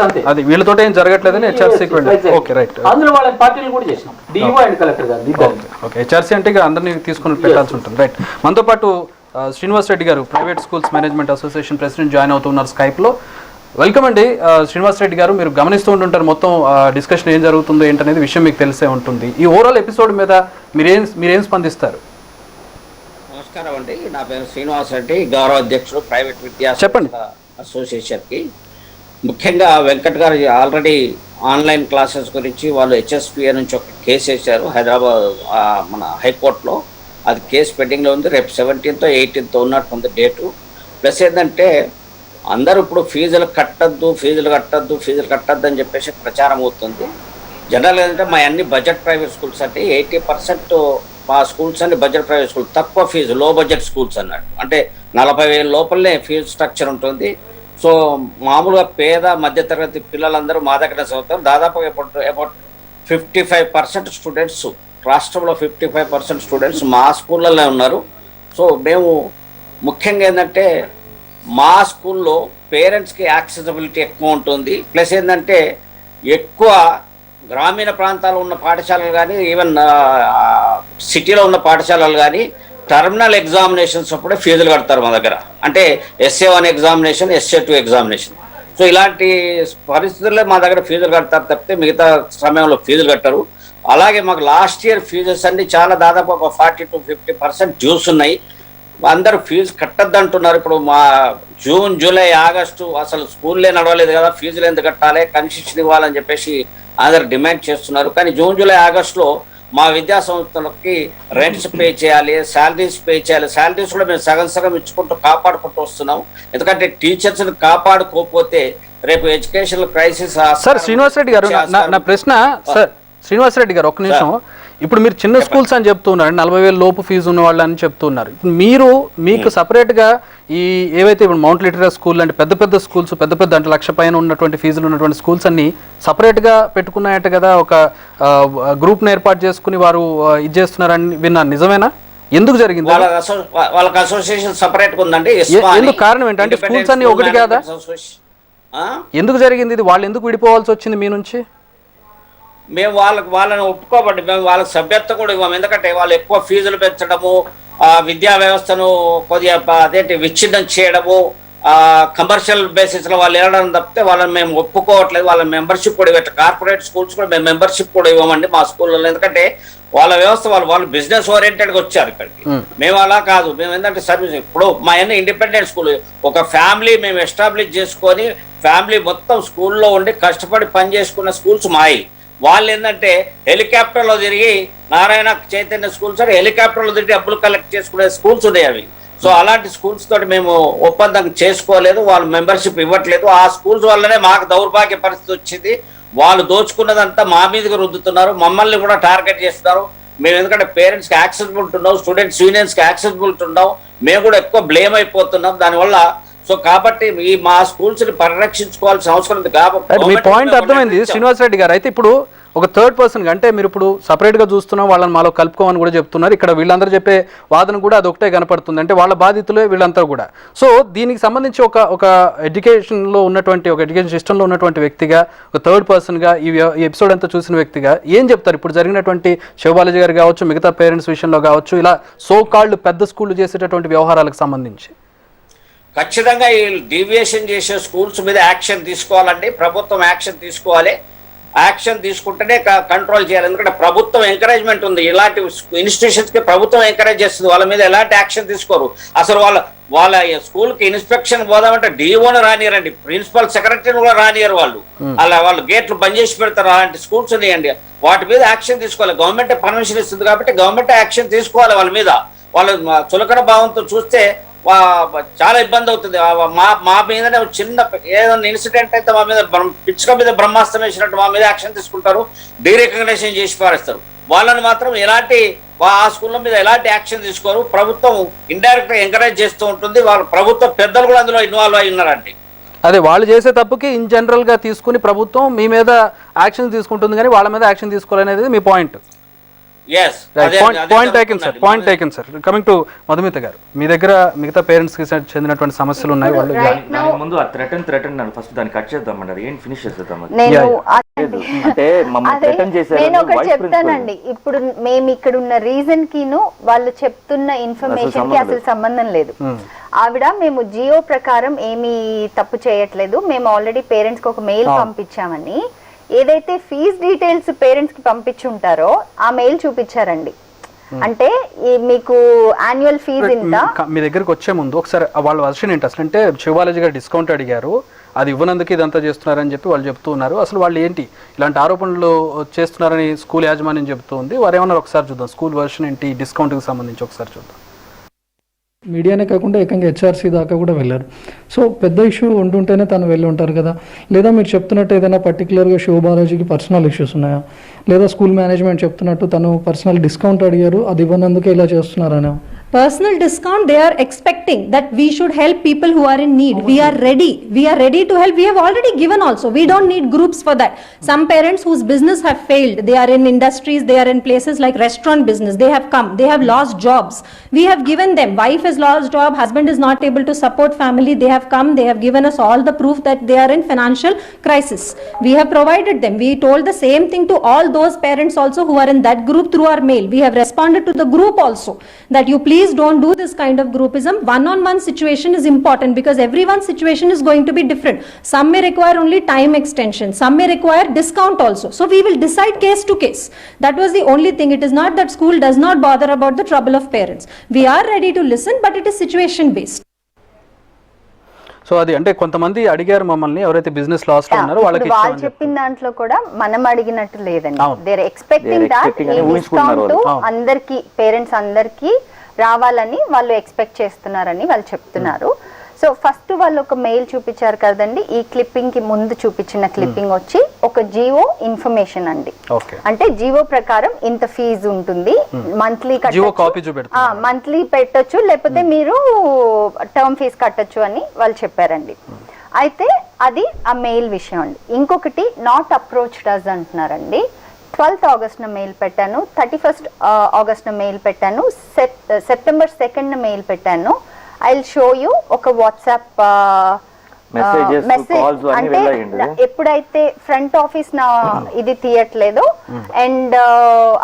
[SPEAKER 7] అంతే,
[SPEAKER 1] అది వీళ్ళతో ఏం జరగట్లేదని హెచ్ఆర్సీకి వెళ్ళారు. Okay, right.
[SPEAKER 7] అందులో వాళ్ళ పార్టీలు కూడా చేసినాం, డిఈఓ అండ్ కలెక్టర్ గారు.
[SPEAKER 1] ఓకే, హెచ్ఆర్సీ అంటే ఇక అందరినీ తీసుకుని పెట్టాల్సి ఉంటుంది. రైట్. మనతో పాటు శ్రీనివాస్ రెడ్డి గారు, private schools management association president join అవుతున్నారు స్కైప్లో. వెల్కమ్ అండి శ్రీనివాస్ రెడ్డి గారు. మీరు గమనిస్తూ ఉంటుంటారు మొత్తం డిస్కషన్ ఏం జరుగుతుందో ఏంటనేది విషయం మీకు తెలిసే ఉంటుంది. ఈ ఓవరాల్ ఎపిసోడ్ మీద మీరేం స్పందిస్తారు?
[SPEAKER 9] నమస్కారం అండి, నా పేరు శ్రీనివాస్ రెడ్డి, గౌరవ అధ్యక్షుడు ప్రైవేట్ విద్యా అసోసియేషన్కి. ముఖ్యంగా వెంకట్ గారు ఆల్రెడీ ఆన్లైన్ క్లాసెస్ గురించి వాళ్ళు హెచ్ఎస్పిఏ నుంచి ఒక కేసు వేశారు హైదరాబాద్ మన హైకోర్టులో. అది కేసు పెండింగ్లో ఉంది. రేపు 17th 18th ఉన్నట్టుంది డేటు. ప్లస్ ఏంటంటే అందరూ ఇప్పుడు ఫీజులు కట్టద్దు అని చెప్పేసి ప్రచారం అవుతుంది. జనరల్గా ఏంటంటే మా అన్ని బడ్జెట్ ప్రైవేట్ స్కూల్స్ అంటే 80% మా స్కూల్స్ అన్ని బడ్జెట్ ప్రైవేట్ స్కూల్, తక్కువ ఫీజు, లో బడ్జెట్ స్కూల్స్ అన్నట్టు. అంటే 40,000 లోపలనే ఫీజు స్ట్రక్చర్ ఉంటుంది. సో మామూలుగా పేద మధ్యతరగతి పిల్లలందరూ మా దగ్గర చదువుతారు. దాదాపు అబౌట్ 55% స్టూడెంట్స్, రాష్ట్రంలో 55% స్టూడెంట్స్ మా స్కూళ్ళల్లో ఉన్నారు. సో మేము ముఖ్యంగా ఏంటంటే మా స్కూల్లో పేరెంట్స్కి యాక్సెసిబిలిటీ ఎక్కువ ఉంటుంది. ప్లస్ ఏంటంటే ఎక్కువ గ్రామీణ ప్రాంతాల్లో ఉన్న పాఠశాలలు కానీ, ఈవెన్ సిటీలో ఉన్న పాఠశాలలు కానీ టర్మినల్ ఎగ్జామినేషన్స్ అప్పుడే ఫీజులు కడతారు మా దగ్గర. అంటే SA1 examination, SA2 examination. So ఇలాంటి పరిస్థితుల్లో మా దగ్గర ఫీజులు కడతారు తప్పితే మిగతా సమయంలో ఫీజులు కట్టరు. అలాగే మాకు లాస్ట్ ఇయర్ ఫీజెస్ అన్ని చాలా దాదాపు ఒక 40 to 50% డ్యూస్ ఉన్నాయి. అందరూ ఫీజు కట్టద్దు అంటున్నారు. ఇప్పుడు మా జూన్, జూలై, ఆగస్టు అసలు స్కూల్లే నడవలేదు కదా, ఫీజులు ఎందుకు కట్టాలి, కన్సెషన్ ఇవ్వాలని చెప్పేసి అందరు డిమాండ్ చేస్తున్నారు. కానీ జూన్, జూలై, ఆగస్టులో మా విద్యా సంస్థలకి రెంట్స్ పే చేయాలి, శాలరీస్ పే చేయాలి. శాలరీస్ కూడా మేము సగం ఇచ్చుకుంటూ కాపాడుకుంటూ వస్తున్నాం. ఎందుకంటే టీచర్స్ని కాపాడుకోకపోతే రేపు education crisis.
[SPEAKER 1] Sir Srinivas Reddy గారు, నా ప్రశ్న సార్ శ్రీనివాస్ రెడ్డి గారు, ఒక్క నిమిషం. ఇప్పుడు మీరు చిన్న స్కూల్స్ అని చెప్తున్నారు, 40,000 లోపు ఫీజు ఉన్న వాళ్ళు అని చెప్తున్నారు. మీకు సపరేట్గా ఈ ఏవైతే ఇప్పుడు మౌంట్ లిటరరీ స్కూల్ అంటే పెద్ద స్కూల్స్, పెద్ద అంటే 1,00,000 పైన ఉన్నటువంటి ఫీజులు ఉన్నటువంటి స్కూల్స్ అన్ని సపరేట్గా పెట్టుకున్నాయట కదా, ఒక గ్రూప్ను ఏర్పాటు చేసుకుని వారు ఇది చేస్తున్నారని విన్నాను. నిజమేనా? ఎందుకు జరిగింది?
[SPEAKER 9] వాళ్ళకి అసోసియేషన్ సపరేట్గా ఉందండి.
[SPEAKER 1] ఎందుకు కారణం ఏంటంటే స్కూల్స్ అన్ని ఒకటి కాదా? ఎందుకు జరిగింది ఇది? వాళ్ళు ఎందుకు విడిపోవాల్సి వచ్చింది మీ నుంచి?
[SPEAKER 9] మేము వాళ్ళని ఒప్పుకోబట్టి మేము వాళ్ళకి సభ్యత్వం కూడా ఇవ్వము. ఎందుకంటే వాళ్ళు ఎక్కువ ఫీజులు పెంచడము, విద్యా వ్యవస్థను కొద్దిగా అదేంటి విచ్ఛిన్నం చేయడము, కమర్షియల్ బేసిస్లో వాళ్ళు వెళ్ళడం తప్పితే వాళ్ళని మేము ఒప్పుకోవట్లేదు. వాళ్ళ మెంబర్షిప్ కూడా ఇవ్వట్లేదు. కార్పొరేట్ స్కూల్స్ కూడా మేము మెంబర్షిప్ కూడా ఇవ్వమండి మా స్కూల్లో. ఎందుకంటే వాళ్ళ వ్యవస్థ వాళ్ళు బిజినెస్ ఓరియంటెడ్గా వచ్చారు ఇక్కడికి. మేము అలా కాదు. మేము ఏంటంటే సర్వీస్. ఇప్పుడు మా అన్ని ఇండిపెండెంట్ స్కూల్, ఒక ఫ్యామిలీ మేము ఎస్టాబ్లిష్ చేసుకొని ఫ్యామిలీ మొత్తం స్కూల్లో ఉండి కష్టపడి పని చేసుకున్న స్కూల్స్ మాయి. వాళ్ళు ఏంటంటే హెలికాప్టర్లో తిరిగి నారాయణ చైతన్య స్కూల్స్ అని హెలికాప్టర్లో తిరిగి డబ్బులు కలెక్ట్ చేసుకునే స్కూల్స్ ఉన్నాయి అవి. సో అలాంటి స్కూల్స్ తోటి మేము ఒప్పందం చేసుకోలేదు. వాళ్ళు మెంబర్షిప్ ఇవ్వట్లేదు. ఆ స్కూల్స్ వల్లనే మాకు దౌర్భాగ్య పరిస్థితి వచ్చింది. వాళ్ళు దోచుకున్నదంతా మా మీదకి రుద్దుతున్నారు, మమ్మల్ని కూడా టార్గెట్ చేస్తున్నారు. మేము ఎందుకంటే పేరెంట్స్కి యాక్సెసిబిలిటీ ఉన్నాం, స్టూడెంట్స్ యూనియన్స్కి యాక్సెసిబిలిటీ ఉన్నాం, మేము కూడా ఎక్కువ బ్లేమ్ అయిపోతున్నాం దానివల్ల. సో కాబట్టి మా స్కూల్స్ ని పరిరక్షించుకోవాల్సిన అవసరం ఉంది. కాబట్టి
[SPEAKER 1] మీ పాయింట్ అర్థమైంది శ్రీనివాస్ రెడ్డి గారు. అయితే ఇప్పుడు ఒక థర్డ్ పర్సన్ అంటే మీరు ఇప్పుడు సపరేట్గా చూస్తున్నాం, వాళ్ళని మాలో కలుపుకోమని కూడా చెప్తున్నారు. ఇక్కడ వీళ్ళందరూ చెప్పే వాదన కూడా అదొకటే కనపడుతుంది, అంటే వాళ్ళ బాధితులే వీళ్ళంతా కూడా. సో దీనికి సంబంధించి ఒక ఎడ్యుకేషన్లో ఉన్నటువంటి, ఒక ఎడ్యుకేషన్ సిస్టంలో ఉన్నటువంటి వ్యక్తిగా, ఒక థర్డ్ పర్సన్గా ఈ ఎపిసోడ్ అంతా చూసిన వ్యక్తిగా ఏం చెప్తారు? ఇప్పుడు జరిగినటువంటి శివబాలాజీ గారు కావచ్చు, మిగతా పేరెంట్స్ విషయంలో కావచ్చు, ఇలా సో కాల్డ్ పెద్ద స్కూళ్ళు చేసేటటువంటి వ్యవహారాలకు సంబంధించి
[SPEAKER 9] ఖచ్చితంగా ఈ డీవియేషన్ చేసే స్కూల్స్ మీద యాక్షన్ తీసుకోవాలండి. ప్రభుత్వం యాక్షన్ తీసుకోవాలి. యాక్షన్ తీసుకుంటేనే కంట్రోల్ చేయాలి. ఎందుకంటే ప్రభుత్వం ఎంకరేజ్మెంట్ ఉంది, ఇలాంటి ఇన్స్టిట్యూషన్స్ కి ప్రభుత్వం ఎంకరేజ్ చేస్తుంది, వాళ్ళ మీద ఎలాంటి యాక్షన్ తీసుకోరు. అసలు వాళ్ళ స్కూల్కి ఇన్స్పెక్షన్ పోదామంటే డిఓను రానియరండి, ప్రిన్సిపల్ సెక్రటరీని కూడా రానియరు వాళ్ళు. వాళ్ళు గేట్లు బంద్ చేసి పెడతారు. అలాంటి స్కూల్స్ ఉన్నాయండి, వాటి మీద యాక్షన్ తీసుకోవాలి. గవర్నమెంట్ పర్మిషన్ ఇస్తుంది కాబట్టి గవర్నమెంట్ యాక్షన్ తీసుకోవాలి వాళ్ళ మీద. వాళ్ళు చులకన భావంతో చూస్తే చాలా ఇబ్బంది అవుతుంది. మా మీదనే చిన్న ఏదైనా ఇన్సిడెంట్ అయితే మా మీద పిచ్చుక మీద బ్రహ్మాస్త్రం వేసినట్టు మా మీద యాక్షన్ తీసుకుంటారు, డీరికగ్నైజేషన్ చేసి పారేస్తారు. వాళ్ళని మాత్రం ఆ స్కూళ్ళ మీద ఎలాంటి యాక్షన్ తీసుకోరు. ప్రభుత్వం ఇండైరెక్ట్ గా ఎంకరేజ్ చేస్తూ ఉంటుంది. వాళ్ళ ప్రభుత్వ పెద్దలు కూడా అందులో ఇన్వాల్వ్ అయి ఉన్నారండి.
[SPEAKER 1] అదే వాళ్ళు చేసే తప్పుకి ఇన్ జనరల్ గా తీసుకుని ప్రభుత్వం మీ మీద యాక్షన్ తీసుకుంటుంది, కానీ వాళ్ళ మీద యాక్షన్ తీసుకోవాలనేది మీ point. Point taken sir. Coming to Madhumita garu, మీ దగ్గర మిగతా పేరెంట్స్ కి చెందినటువంటి సమస్యలు ఉన్నాయి. వాళ్ళు
[SPEAKER 2] ముందు ఫస్ట్ దాన్ని కట్ చేద్దామన్నారు, ఏం ఫినిష్ చేద్దాం
[SPEAKER 3] అంటే నేను ఒకటి చెప్తానండి. ఇప్పుడు మేము ఇక్కడ ఉన్న రీజన్ కిను వాళ్ళు చెప్తున్న ఇన్ఫర్మేషన్ కి అసలు సంబంధం లేదు. ఆవిడ మేము జియో ప్రకారం ఏమీ తప్పు చేయట్లేదు, మేము ఆల్రెడీ పేరెంట్స్ కి ఒక మెయిల్ పంపించామని ఏదైతే ఫీజ్ డీటెయిల్స్ పేరెంట్స్ కి పంపించుంటారో ఆ మెయిల్ చూపించారండి. అంటే మీకు యాన్యువల్ ఫీజ్ ఇంత.
[SPEAKER 1] మీ దగ్గరకు వచ్చే ముందు ఒకసారి వాళ్ళ వర్షన్ ఏంటి అసలు? అంటే శివబాలాజీ గారు డిస్కౌంట్ అడిగారు, అది ఇవ్వనందుకు ఇదంతా చేస్తున్నారని చెప్పి వాళ్ళు చెప్తూ ఉన్నారు. అసలు వాళ్ళు ఏంటి ఇలాంటి ఆరోపణలు చేస్తున్నారని స్కూల్ యాజమాన్యం చెప్తూ ఉంది. వారు ఏమన్నారు ఒకసారి చూద్దాం. స్కూల్ వర్షన్ ఏంటి, డిస్కౌంట్కి సంబంధించి ఒకసారి చూద్దాం.
[SPEAKER 4] మీడియానే కాకుండా ఏకంగా హెచ్ఆర్సీ దాకా కూడా వెళ్ళారు. సో పెద్ద ఇష్యూ ఉంటుంటేనే తను వెళ్ళి ఉంటారు కదా. లేదా మీరు చెప్తున్నట్టు ఏదైనా పర్టికులర్గా శివబాలాజీకి పర్సనల్ ఇష్యూస్ ఉన్నాయా, లేదా స్కూల్ మేనేజ్మెంట్ చెప్తున్నట్టు తను పర్సనల్ డిస్కౌంట్ అడిగారు, అది ఇవ్వనందుకే ఇలా చేస్తున్నారనే?
[SPEAKER 6] Personal discount, they are expecting that we should help people who are in need. We are ready to help. We have already given also. We don't need groups for that. Some parents whose business have failed, they are in industries, they are in places like restaurant business, they have come, they have lost jobs. We have given them, wife has lost job, husband is not able to support family, they have come, they have given us all the proof that they are in financial crisis. We have provided them. We told the same thing to all those parents also who are in that group through our mail. We have responded to the group also that you please don't do this kind of groupism. One-on-one situation is important because everyone's situation is going to be different. Some may require only time extension, some may require discount also. So we will decide case to case. That was the only thing. It is not that school does not bother about the trouble of parents. We are ready to listen, but it is situation based.
[SPEAKER 1] So అది అంటే కొంతమంది అడిగారు మమ్మల్ని, ఎవరైతే business loss లో ఉన్నారో వాళ్ళకి
[SPEAKER 3] వాళ్ళు చెప్పిన దాంట్లో కూడా మనం అడిగినట్టు లేదండి. దే ఆర్ ఎక్స్పెక్టింగ్ దట్ ఈ డిస్కౌంట్ అందరికి పేరెంట్స్ అందరికి రావాలని వాళ్ళు ఎక్స్పెక్ట్ చేస్తున్నారని వాళ్ళు చెప్తున్నారు. సో ఫస్ట్ వాళ్ళు ఒక మెయిల్ చూపించారు కదండి, ఈ క్లిప్పింగ్ కి ముందు చూపించిన క్లిప్పింగ్ వచ్చి ఒక జియో ఇన్ఫర్మేషన్ అండి. అంటే జియో ప్రకారం ఇంత ఫీజు ఉంటుంది, మంత్లీ మంత్లీ పెట్టొచ్చు, లేకపోతే మీరు టర్మ్ ఫీజు కట్టొచ్చు అని వాళ్ళు చెప్పారండి. అయితే అది ఆ మెయిల్ విషయం అండి. ఇంకొకటి నాట్ అప్రోచ్డ్ అస్ అంటున్నారండి. 12th ఆగస్ట్న మెయిల్ పెట్టాను, 31st ఆగస్ట్న మెయిల్ పెట్టాను, సెప్టెంబర్ 2nd మెయిల్ పెట్టాను. ఐ విల్ షో యూ ఒక వాట్సాప్ మెసేజ్. అంటే ఎప్పుడైతే ఫ్రంట్ ఆఫీస్ నా ఇది తీయట్లేదు అండ్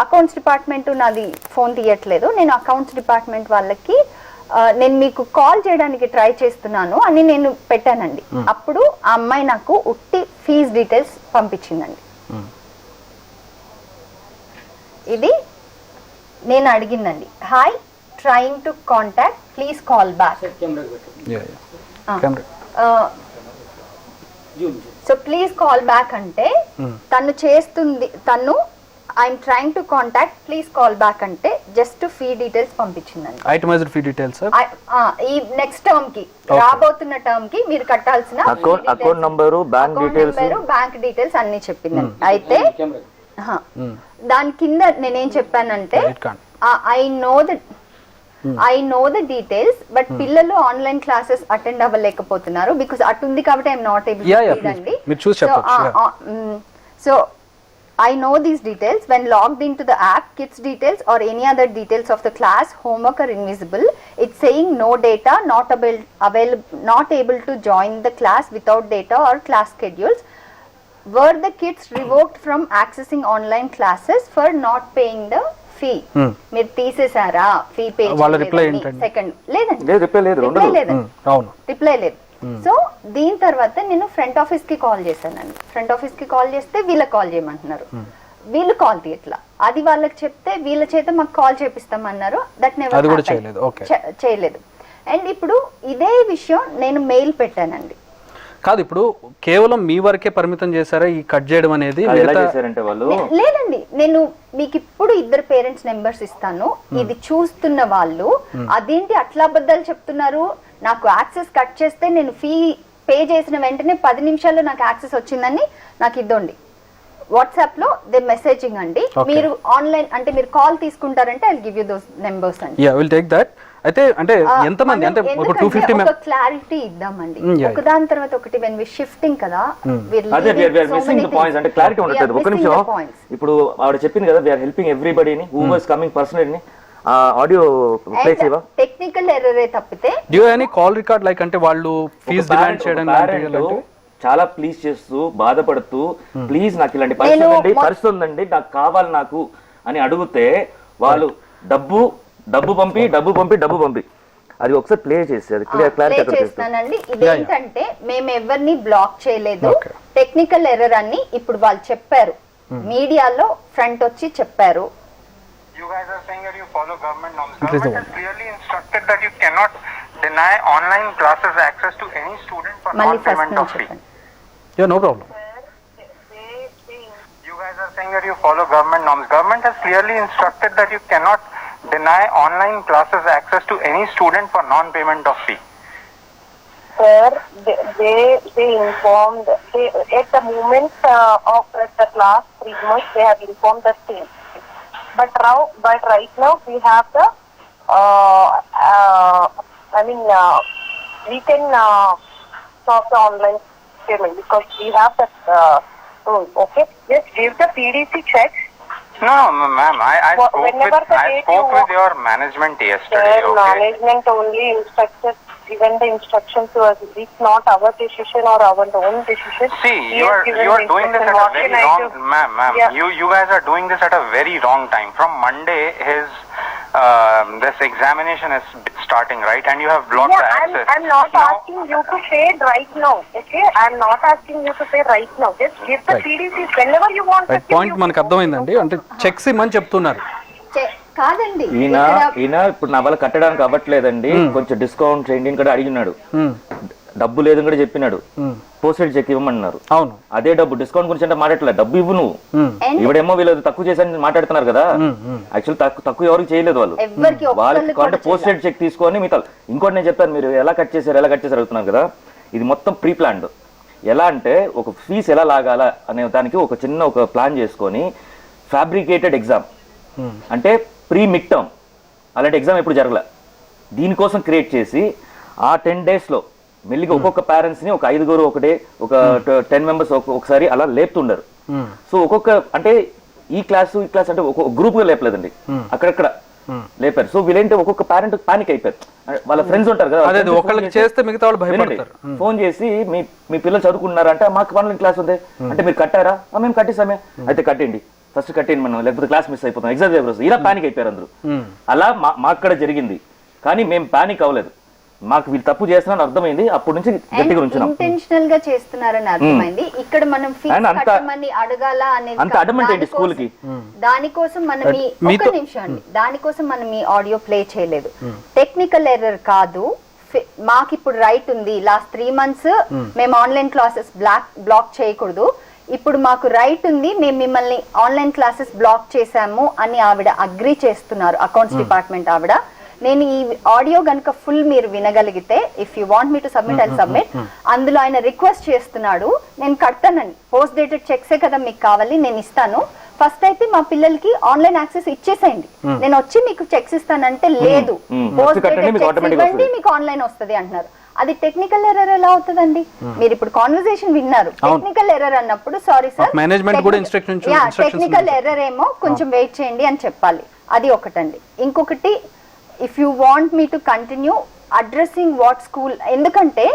[SPEAKER 3] అకౌంట్స్ డిపార్ట్మెంట్ నాది ఫోన్ తీయట్లేదు, నేను అకౌంట్స్ డిపార్ట్మెంట్ వాళ్ళకి నేను మీకు కాల్ చేయడానికి ట్రై చేస్తున్నాను అని నేను పెట్టానండి. అప్పుడు ఆ అమ్మాయి నాకు ఉట్టి ఫీజ్ డీటెయిల్స్ పంపించిందండి. ఇది నేను అడిగిందండి. Hi, trying to contact, please call back. So please call back అంటే తను చేస్తుంది, తను I'm trying to contact, please call back అంటే జస్ట్ ఫీ డీటెయిల్స్ పంపించిందండి.
[SPEAKER 1] ఐటమైజ్డ్ ఫీ డీటెయిల్స్
[SPEAKER 3] ఈ నెక్స్ట్ టర్మ్ కి, రాబోతున్న టర్మ్ కి మీరు కట్టాల్సిన
[SPEAKER 2] అకౌంట్ నంబరు,
[SPEAKER 3] బ్యాంక్ డీటెయిల్స్ అన్ని చెప్పిందండి. అయితే దాని కింద నేనేం చెప్పానంటే I know the details but పిల్లలు ఆన్లైన్ క్లాసెస్ అటెండ్ అవ్వలేకపోతున్నారు బికాస్ అటుంది కాబట్టి ఐఎమ్ నాట్ ఏబుల్ టు అండి. So I know these details. When logged into the app, kids details or any other details of the class, homework are invisible. It's saying no data, not able to join the class without data or class schedules. Were the kids revoked from accessing online classes for not paying the fee? మీరు తీసేసారా fee pay?
[SPEAKER 1] వాళ్ళ reply ఏంటండి?
[SPEAKER 3] Second లేదండి,
[SPEAKER 2] reply లేదు.
[SPEAKER 3] Reply లేదు. So దీని తర్వాత నేను front office కి కాల్ చేశానండి. ఫ్రంట్ ఆఫీస్ కి కాల్ చేస్తే వీళ్ళకి కాల్ చేయమంటున్నారు. వీళ్ళు కాల్ తీయట్లా. అది వాళ్ళకి చెప్తే వీళ్ళ చేత మాకు కాల్ చేపిస్తామన్నారు. దట్ నెవర్ చేయలేదు. అండ్ ఇప్పుడు ఇదే విషయం నేను మెయిల్ పెట్టానండి.
[SPEAKER 1] కాదు, ఇప్పుడు కేవలం మీ వరకే పరిమితం చేశారా ఈ కట్ చేయడం అనేది?
[SPEAKER 3] లేదండి, నేను మీకు ఇప్పుడు 2 పేరెంట్స్ నెంబర్స్ ఇస్తాను. ఇది చూస్తున్న వాళ్ళు అదేంటి అట్లా అబద్ధాలు చెప్తున్నారు, నాకు యాక్సెస్ కట్ చేస్తే నేను ఫీ పే చేసిన వెంటనే 10 నిమిషాల్లో నాకు యాక్సెస్ వచ్చిందని నాకు ఇద్దండి. వాట్సాప్ లో దే మెసేజింగ్ అండి. మీరు ఆన్లైన్ అంటే మీరు కాల్ తీసుకుంటారంటే I will give you those numbers అండి.
[SPEAKER 1] Yeah, will take that. అయితే అంటే ఎంత మంది అంటే ఒక 250
[SPEAKER 3] ఒక క్లారిటీ ఇద్దామండి. ఒక దాని తర్వాత ఒకటి వెన్ వి షిఫ్టింగ్ కదా,
[SPEAKER 2] అదే we are missing the points. అంటే క్లారిటీ ఉండట్లేదు. ఒక నిమిషం, ఇప్పుడు ఆవిడ చెప్పింది కదా వి ఆర్ హెల్పింగ్ ఎవ్రీబడీని who was coming personally. Audio play చేయవా?
[SPEAKER 3] టెక్నికల్ ఎర్రర్ తప్పితే
[SPEAKER 1] due any call record like అంటే వాళ్ళు ఫీజ్ డిమాండ్ చేయడం లాంటివి
[SPEAKER 2] చాలా ప్లీజ్ చేస్తూ బాధపడుతూ ప్లీజ్ నాకు ఇలాంటి పరిస్థితి ఉందండి, నాకు కావాలి నాకు అని అడిగితే వాళ్ళు డబ్బు పంపి అది ఒకసారి ప్లే చేసి అది క్లారిటీ
[SPEAKER 3] చేస్తానండి. ఇదేంటంటే మేము ఎవరిని బ్లాక్ చేయలేదు, టెక్నికల్ ఎర్రర్ అని ఇప్పుడు వాళ్ళు చెప్పారు, మీడియాలో ఫ్రంట్ వచ్చి చెప్పారు.
[SPEAKER 10] You guys are saying that you follow government norms. Government has clearly instructed that you cannot deny online classes access to any student for non-payment of fee.
[SPEAKER 1] Yeah, no problem.
[SPEAKER 10] You guys are saying that you follow government norms. Government has clearly instructed that you cannot deny online classes access to any student for non-payment of fee.
[SPEAKER 11] Sir, they informed, at the moment of the class 3 months, they have informed the same. But right now we have the, we can stop the online payment because we have that rule. Okay, just give the PDC check.
[SPEAKER 10] No, ma'am, I spoke with your management yesterday.
[SPEAKER 11] Sir,
[SPEAKER 10] okay?
[SPEAKER 11] Management only instructed, given the instructions to us. It's not our decision or our own decision.
[SPEAKER 10] See, you are doing this at a very wrong, ma'am. Yeah. You guys are doing this at a very wrong time. From Monday, this examination is starting, right? And you have blocked the access.
[SPEAKER 11] I'm not asking you to pay right now. Okay, I'm not asking you to pay right now. Just give the PDCs whenever you want.
[SPEAKER 1] Right point మనకు అర్థమైందండి. అంటే checks ఇమ్మని చెప్తున్నారు.
[SPEAKER 3] కాదండి,
[SPEAKER 2] ఈయన ఇప్పుడు నా వల్ల కట్టడానికి అవ్వట్లేదండి, కొంచెం డిస్కౌంట్ చేయండి కూడా అడిగినాడు. డబ్బు లేదని కూడా చెప్పినాడు. పోస్టెడ్ చెక్ ఇవ్వమన్నారు.
[SPEAKER 1] అవును,
[SPEAKER 2] అదే డబ్బు డిస్కౌంట్ గురించి అంటే మాట్లాడలేదు, డబ్బు ఇవ్వు నువ్వు. ఇవిడేమో వీళ్ళు తక్కువ చేశారని మాట్లాడుతున్నారు కదా. యాక్చువల్ తక్కువ ఎవరికి చేయలేదు వాళ్ళు. వాళ్ళకి అంటే పోస్టెడ్ చెక్ తీసుకొని మిగతా ఇంకోటి నేను చెప్పాను, మీరు ఎలా కట్ చేశారు అడుగుతున్నారు కదా. ఇది మొత్తం ప్రీ ప్లాన్డ్. ఎలా అంటే ఒక ఫీజు ఎలా లాగాల అనే దానికి ఒక చిన్న ప్లాన్ చేసుకొని ఫ్యాబ్రికేటెడ్ ఎగ్జామ్ అంటే ప్రీ మిడ్ టర్మ్ అలాంటి ఎగ్జామ్ ఎప్పుడు జరగలే. దీనికోసం క్రియేట్ చేసి ఆ 10 daysలో మెల్లిగా ఒక్కొక్క పేరెంట్స్ని ఒక 5 ఒకటే ఒక 10 members ఒకసారి అలా లేపుతుండరు. సో ఒక్కొక్క అంటే ఈ క్లాస్ అంటే ఒక గ్రూప్గా లేపలేదండి, అక్కడక్కడ లేపారు. సో వీళ్ళేంటే ఒక్కొక్క పేరెంట్ పానిక్ అయిపోయారు. వాళ్ళ ఫ్రెండ్స్ ఉంటారు కదా,
[SPEAKER 1] ఒకళ్ళకి చేస్తే మిగతా వాళ్ళు భయపడతారు.
[SPEAKER 2] ఫోన్ చేసి మీ పిల్లలు చదువుకున్నారంటే మాకు ఆన్లైన్ క్లాస్ ఉంది అంటే మీరు కట్టారా? మేము కట్టేసామే. అయితే కట్టండి, ఫస్ట్ కట్టేయండి మనం, లేకపోతే క్లాస్ మిస్ అయిపోతాం, ఎగ్జామ్ చేయవచ్చు. ఇలా పానిక్ అయిపోయారు అందరూ. అలా మాక్కడ జరిగింది. కానీ మేము పానిక్ అవ్వలేదు, మాకు వీళ్ళు తప్పు చేస్తున్నారని అర్థమైంది. అప్పటి నుంచి గట్టిగా ఉంచున్నాం.
[SPEAKER 3] ఇంటెన్షనల్ గా చేస్తున్నారని అర్థమైంది. ఇక్కడ మనం ఫీజు కట్టమని అడగాల అనేది
[SPEAKER 2] అంత అడమెంట్ ఏంటి స్కూల్ కి?
[SPEAKER 3] దానికోసం మనం ఒక నిమిషం అండి, దానికోసం మనం ఈ ఆడియో ప్లే చేయలేదు. టెక్నికల్ ఎర్రర్ కాదు, మాకు ఇప్పుడు రైట్ ఉంది. లాస్ట్ 3 months మేము ఆన్లైన్ క్లాసెస్ బ్లాక్ చేయకూడదు. ఇప్పుడు మాకు రైట్ ఉంది, మేము మిమ్మల్ని ఆన్లైన్ క్లాసెస్ బ్లాక్ చేశాము అని ఆవిడ అగ్రీ చేస్తున్నారు, అకౌంట్స్ డిపార్ట్మెంట్ ఆవిడ. నేను ఈ ఆడియో గనుక ఫుల్ మీరు వినగలిగితే, if you want me to submit and submit, అందులో ఆయన రిక్వెస్ట్ చేస్తున్నాడు, నేను కడతానండి, పోస్ట్ డేటెడ్ చెక్సే కదా మీకు కావాలి, నేను ఇస్తాను, ఫస్ట్ అయితే మా పిల్లలకి ఆన్లైన్ యాక్సెస్ ఇచ్చేసేయండి, నేను వచ్చి మీకు చెక్స్ ఇస్తానంటే లేదు, పోస్ట్ డేటెడ్ చెక్స్ ఇవ్వండి మీకు ఆన్లైన్ వస్తుంది అంటున్నారు. అది టెక్నికల్ ఎర్రర్ ఎలా అవుతుందండి? మీరు ఇప్పుడు కాన్వర్సేషన్ విన్నారు, టెక్నికల్ ఎర్రర్ అన్నప్పుడు సారీ సార్ టెక్నికల్ ఎర్రర్ ఏమో కొంచెం వెయిట్ చేయండి అని చెప్పాలి. అది ఒకటండి. ఇంకొకటి, if you want me to continue addressing what school, ఎందుకంటే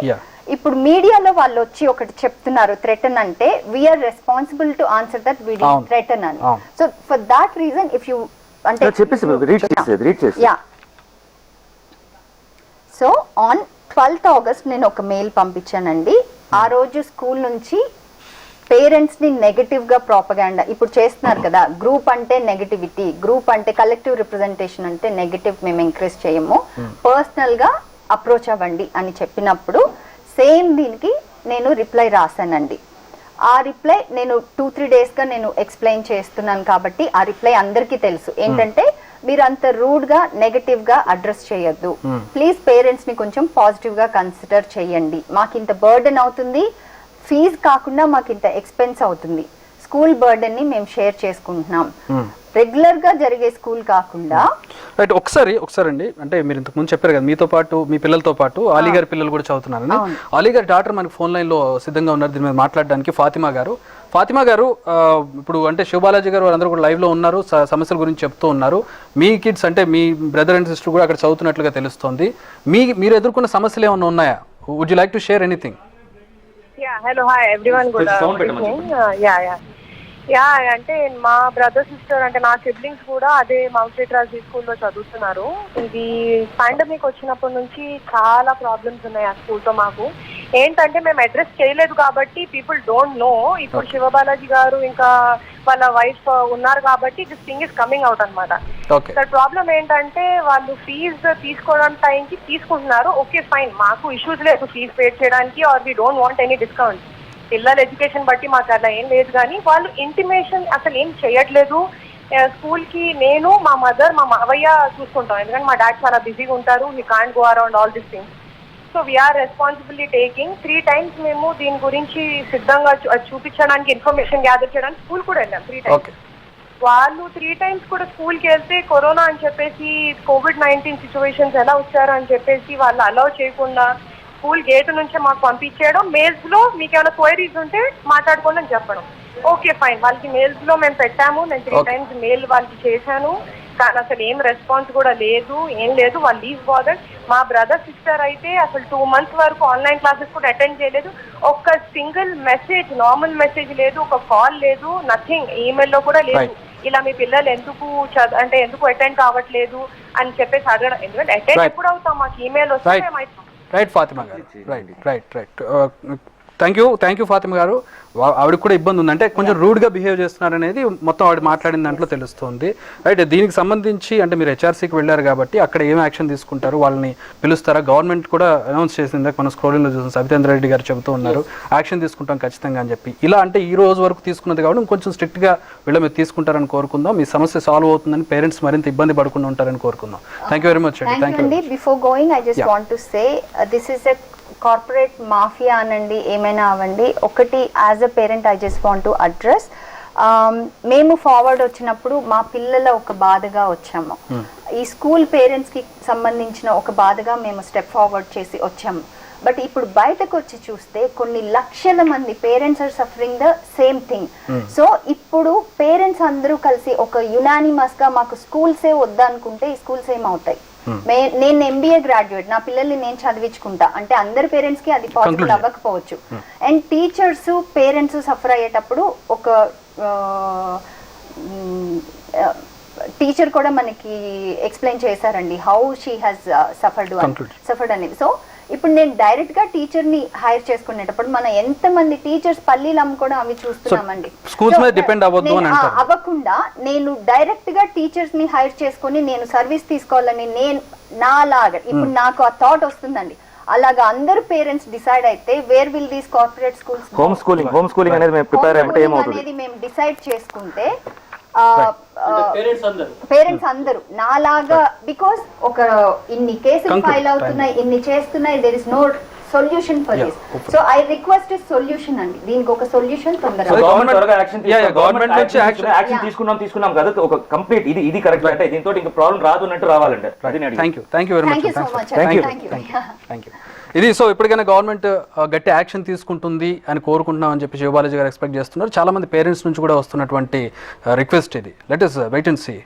[SPEAKER 3] ఇప్పుడు మీడియాలో వాళ్ళు వచ్చి ఒకటి చెప్తున్నారు థ్రెటన్ అంటే, we are responsible to answer that video threaten అని. So for that reason if you అంటే సో ఆన్ 12th August నేను ఒక మెయిల్ పంపించానండి. ఆ రోజు స్కూల్ నుంచి పేరెంట్స్ని నెగటివ్గా ప్రాపగాండా ఇప్పుడు చేస్తున్నారు కదా, గ్రూప్ అంటే నెగటివిటీ, గ్రూప్ అంటే కలెక్టివ్ రిప్రజెంటేషన్ అంటే నెగటివ్ మేము ఎంకరేజ్ చేయము, పర్సనల్గా అప్రోచ్ అవ్వండి అని చెప్పినప్పుడు సేమ్ దీనికి నేను రిప్లై రాశానండి. ఆ రిప్లై నేను 2-3 డేస్గా నేను ఎక్స్ప్లెయిన్ చేస్తున్నాను కాబట్టి ఆ రిప్లై అందరికీ తెలుసు. ఏంటంటే మీరు అంత రూడ్గా నెగటివ్గా అడ్రస్ చేయొద్దు, ప్లీజ్ పేరెంట్స్ని కొంచెం పాజిటివ్గా కన్సిడర్ చేయండి, మాకు ఇంత బర్డెన్ అవుతుంది, ఫీజు కాకుండా మాకు ఇంత ఎక్స్పెన్స్ అవుతుంది, స్కూల్ బర్డెన్ని మేము షేర్ చేసుకుంటున్నాం, రెగ్యులర్గా జరిగే స్కూల్ కాకుండా.
[SPEAKER 1] రైట్, ఒకసారి అండి, అంటే మీరు ఇంతకు ముందు చెప్పారు కదా మీతో పాటు మీ పిల్లలతో పాటు ఆలీ గారి పిల్లలు కూడా చదువుతున్నారని. ఆలీ గారి డాక్టర్ మనకి ఫోన్ లైన్లో సిద్ధంగా ఉన్నారు దీని మీద మాట్లాడడానికి. ఫాతిమా గారు ఇప్పుడు అంటే శివబాలాజీ గారు వాళ్ళందరూ కూడా లైవ్లో ఉన్నారు, సమస్యల గురించి చెప్తూ ఉన్నారు. మీ కిడ్స్ అంటే మీ బ్రదర్ అండ్ సిస్టర్ కూడా అక్కడ చదువుతున్నట్లుగా తెలుస్తోంది. మీరు ఎదుర్కొన్న సమస్యలు ఏమైనా ఉన్నాయా? Would you like to share anything?
[SPEAKER 11] Hello, hi everyone. Good evening. అంటే మా బ్రదర్ సిస్టర్ అంటే నా సిబ్లింగ్స్ కూడా అదే మౌంట్ లిటరసీ స్కూల్లో చదువుతున్నారు. ఇది పాండమిక్ వచ్చినప్పటి నుంచి చాలా ప్రాబ్లమ్స్ ఉన్నాయి ఆ స్కూల్తో. మాకు ఏంటంటే మేము అడ్రస్ చేయలేదు కాబట్టి పీపుల్ డోంట్ నో. ఇప్పుడు శివబాలాజీ గారు ఇంకా వాళ్ళ వైఫ్ ఉన్నారు కాబట్టి this thing is coming out అనమాట. ఇక్కడ ప్రాబ్లం ఏంటంటే వాళ్ళు ఫీజు తీసుకోవడం టైంకి తీసుకుంటున్నారు, ఓకే ఫైన్, మాకు ఇష్యూస్ లేదు ఫీజు పే చేయడానికి, or we don't want any discount. పిల్లల ఎడ్యుకేషన్ బట్టి మాకు అలా ఏం లేదు, కానీ వాళ్ళు ఇంటిమేషన్ అసలు ఏం చేయట్లేదు. స్కూల్కి నేను, మా మదర్, మా మావయ్య చూసుకుంటాం, ఎందుకంటే మా డాడ్ చాలా బిజీగా ఉంటారు, he can't go around all this things. So we are responsibility taking. 3 times మేము దీని గురించి సిద్ధంగా చూపించడానికి, ఇన్ఫర్మేషన్ గ్యాదర్ చేయడానికి స్కూల్ కూడా వెళ్ళాం 3 times. వాళ్ళు 3 times కూడా స్కూల్కి వెళ్తే కరోనా అని చెప్పేసి, COVID-19 సిచ్యువేషన్స్ ఎలా వచ్చారు అని చెప్పేసి వాళ్ళు అలౌ చేయకుండా స్కూల్ గేట్ నుంచే మాకు పంపించేయడం, మెయిల్స్ లో మీకు ఏమైనా క్వైరీస్ ఉంటే మాట్లాడుకోండి అని చెప్పడం. ఓకే ఫైన్, వాళ్ళకి మెయిల్స్ లో మేము పెట్టాము, నేను 3 times మెయిల్ వాళ్ళకి చేశాను, కానీ అసలు ఏం రెస్పాన్స్ కూడా లేదు, ఏం లేదు. వాళ్ళు లీవ్ బాదర్. మా బ్రదర్ సిస్టర్ అయితే అసలు 2 months వరకు ఆన్లైన్ క్లాసెస్ కూడా అటెండ్ చేయలేదు, ఒక్క సింగిల్ మెసేజ్, నార్మల్ మెసేజ్ లేదు, ఒక కాల్ లేదు, నథింగ్, ఈమెయిల్లో కూడా లేదు. ఇలా మీ పిల్లలు ఎందుకు అటెండ్ కావట్లేదు అని చెప్పేసి అడగడం, ఎందుకంటే అటెండ్ ఎప్పుడు అవుతాం, మాకు ఈమెయిల్ వస్తే మేము.
[SPEAKER 1] రైట్ ఫాతిమా గారు, రైట్. థ్యాంక్ యూ ఫాతిమా గారు. ఆవిడకి కూడా ఇబ్బంది ఉంది, అంటే కొంచెం రూడ్గా బిహేవ్ చేస్తున్నారనేది మొత్తం ఆవిడ మాట్లాడిన దాంట్లో తెలుస్తుంది. రైట్, దీనికి సంబంధించి అంటే మీరు హెచ్ఆర్సీకి వెళ్ళారు కాబట్టి అక్కడ ఏం యాక్షన్ తీసుకుంటారు, వాళ్ళని పిలుస్తారా? గవర్నమెంట్ కూడా అనౌన్స్ చేసింది, మనం స్క్రోలింగ్లో చూసాం, సబితేంద్ర రెడ్డి గారు చెబుతూ ఉన్నారు యాక్షన్ తీసుకుంటాం ఖచ్చితంగా అని చెప్పి. ఇలా అంటే ఈ రోజు వరకు తీసుకున్నది కాబట్టి కొంచెం స్ట్రిక్ట్గా వీళ్ళ మీద తీసుకుంటారని కోరుకుందాం. మీ సమస్య సాల్వ్ అవుతుందని, పేరెంట్స్ మరింత ఇబ్బంది పడకుండా ఉంటారని కోరుకుందాం. థ్యాంక్ యూ వెరీ మచ్ అండి. Thank you.
[SPEAKER 3] Before going I just want to say this is a corporate mafia అనండి, ఏమైనా అవ్వండి. ఒకటి as a parent I just want to address, మేము ఫార్వర్డ్ వచ్చినప్పుడు మా పిల్లల ఒక బాధగా వచ్చాము, ఈ స్కూల్ పేరెంట్స్కి సంబంధించిన ఒక బాధగా మేము స్టెప్ ఫార్వర్డ్ చేసి వచ్చాము. బట్ ఇప్పుడు బయటకు వచ్చి చూస్తే కొన్ని లక్షల మంది parents are suffering the same thing. So ఇప్పుడు పేరెంట్స్ అందరూ కలిసి ఒక యునానిమస్ గా మాకు స్కూల్సే వద్దనుకుంటే ఈ స్కూల్స్ ఏమవుతాయి? నేను MBA గ్రాడ్యుయేట్, నా పిల్లల్ని నేను చదివించుకుంటా అంటే అందరి పేరెంట్స్ కి అది పాసిబుల్ అవ్వకపోవచ్చు. అండ్ టీచర్స్ పేరెంట్స్ సఫర్ అయ్యేటప్పుడు ఒక టీచర్ కూడా మనకి ఎక్స్ప్లెయిన్ చేశారండి హౌ షీ హ్యాస్ సఫర్డ్ అనేది. సో ఇప్పుడు నేను డైరెక్ట్ గా టీచర్ ని హైర్ చేసుకునేటప్పుడు మనం ఎంతమంది టీచర్స్ పల్లీలు అమ్ముకోవడం అవి చూస్తున్నామండి. అవ్వకుండా నేను డైరెక్ట్ గా టీచర్స్ ని హైర్ చేసుకుని నేను సర్వీస్ తీసుకోవాలని నేను నాలాగా ఇప్పుడు నాకు ఆ థాట్ వస్తుందండి. అలాగా అందరు పేరెంట్స్ డిసైడ్ అయితే where will these corporate schools
[SPEAKER 2] home schooling అనేది
[SPEAKER 3] మేము డిసైడ్ చేసుకుంటే పేరెంట్స్ అందరూ నాలాగా, బికాస్ ఒక ఇన్ని కేసులు ఫైల్ అవుతున్నాయి, ఇన్ని చేస్తున్నాయి, there is no solution for this. So I request solution అండి, దీనికి ఒక సొల్యూషన్ తొందరగా
[SPEAKER 2] గవర్నమెంట్ నుంచి యాక్షన్ తీసుకున్నాం కదా, ఒక కంప్లీట్ ఇది కరెక్ట్ అంటే దీంతో ఇంకా ప్రాబ్లం రాదు అన్నట్టు రావాలండి.
[SPEAKER 1] Thank you very much. Thank you. ఇది సో ఇప్పటికైనా గవర్నమెంట్ గట్టి యాక్షన్ తీసుకుంటుంది అని కోరుకుంటున్నాం అని చెప్పి శివబాలాజీ గారు ఎక్స్పెక్ట్ చేస్తున్నారు. చాలా మంది పేరెంట్స్ నుంచి కూడా వస్తున్నటువంటి రిక్వెస్ట్ ఇది. Let us wait and see.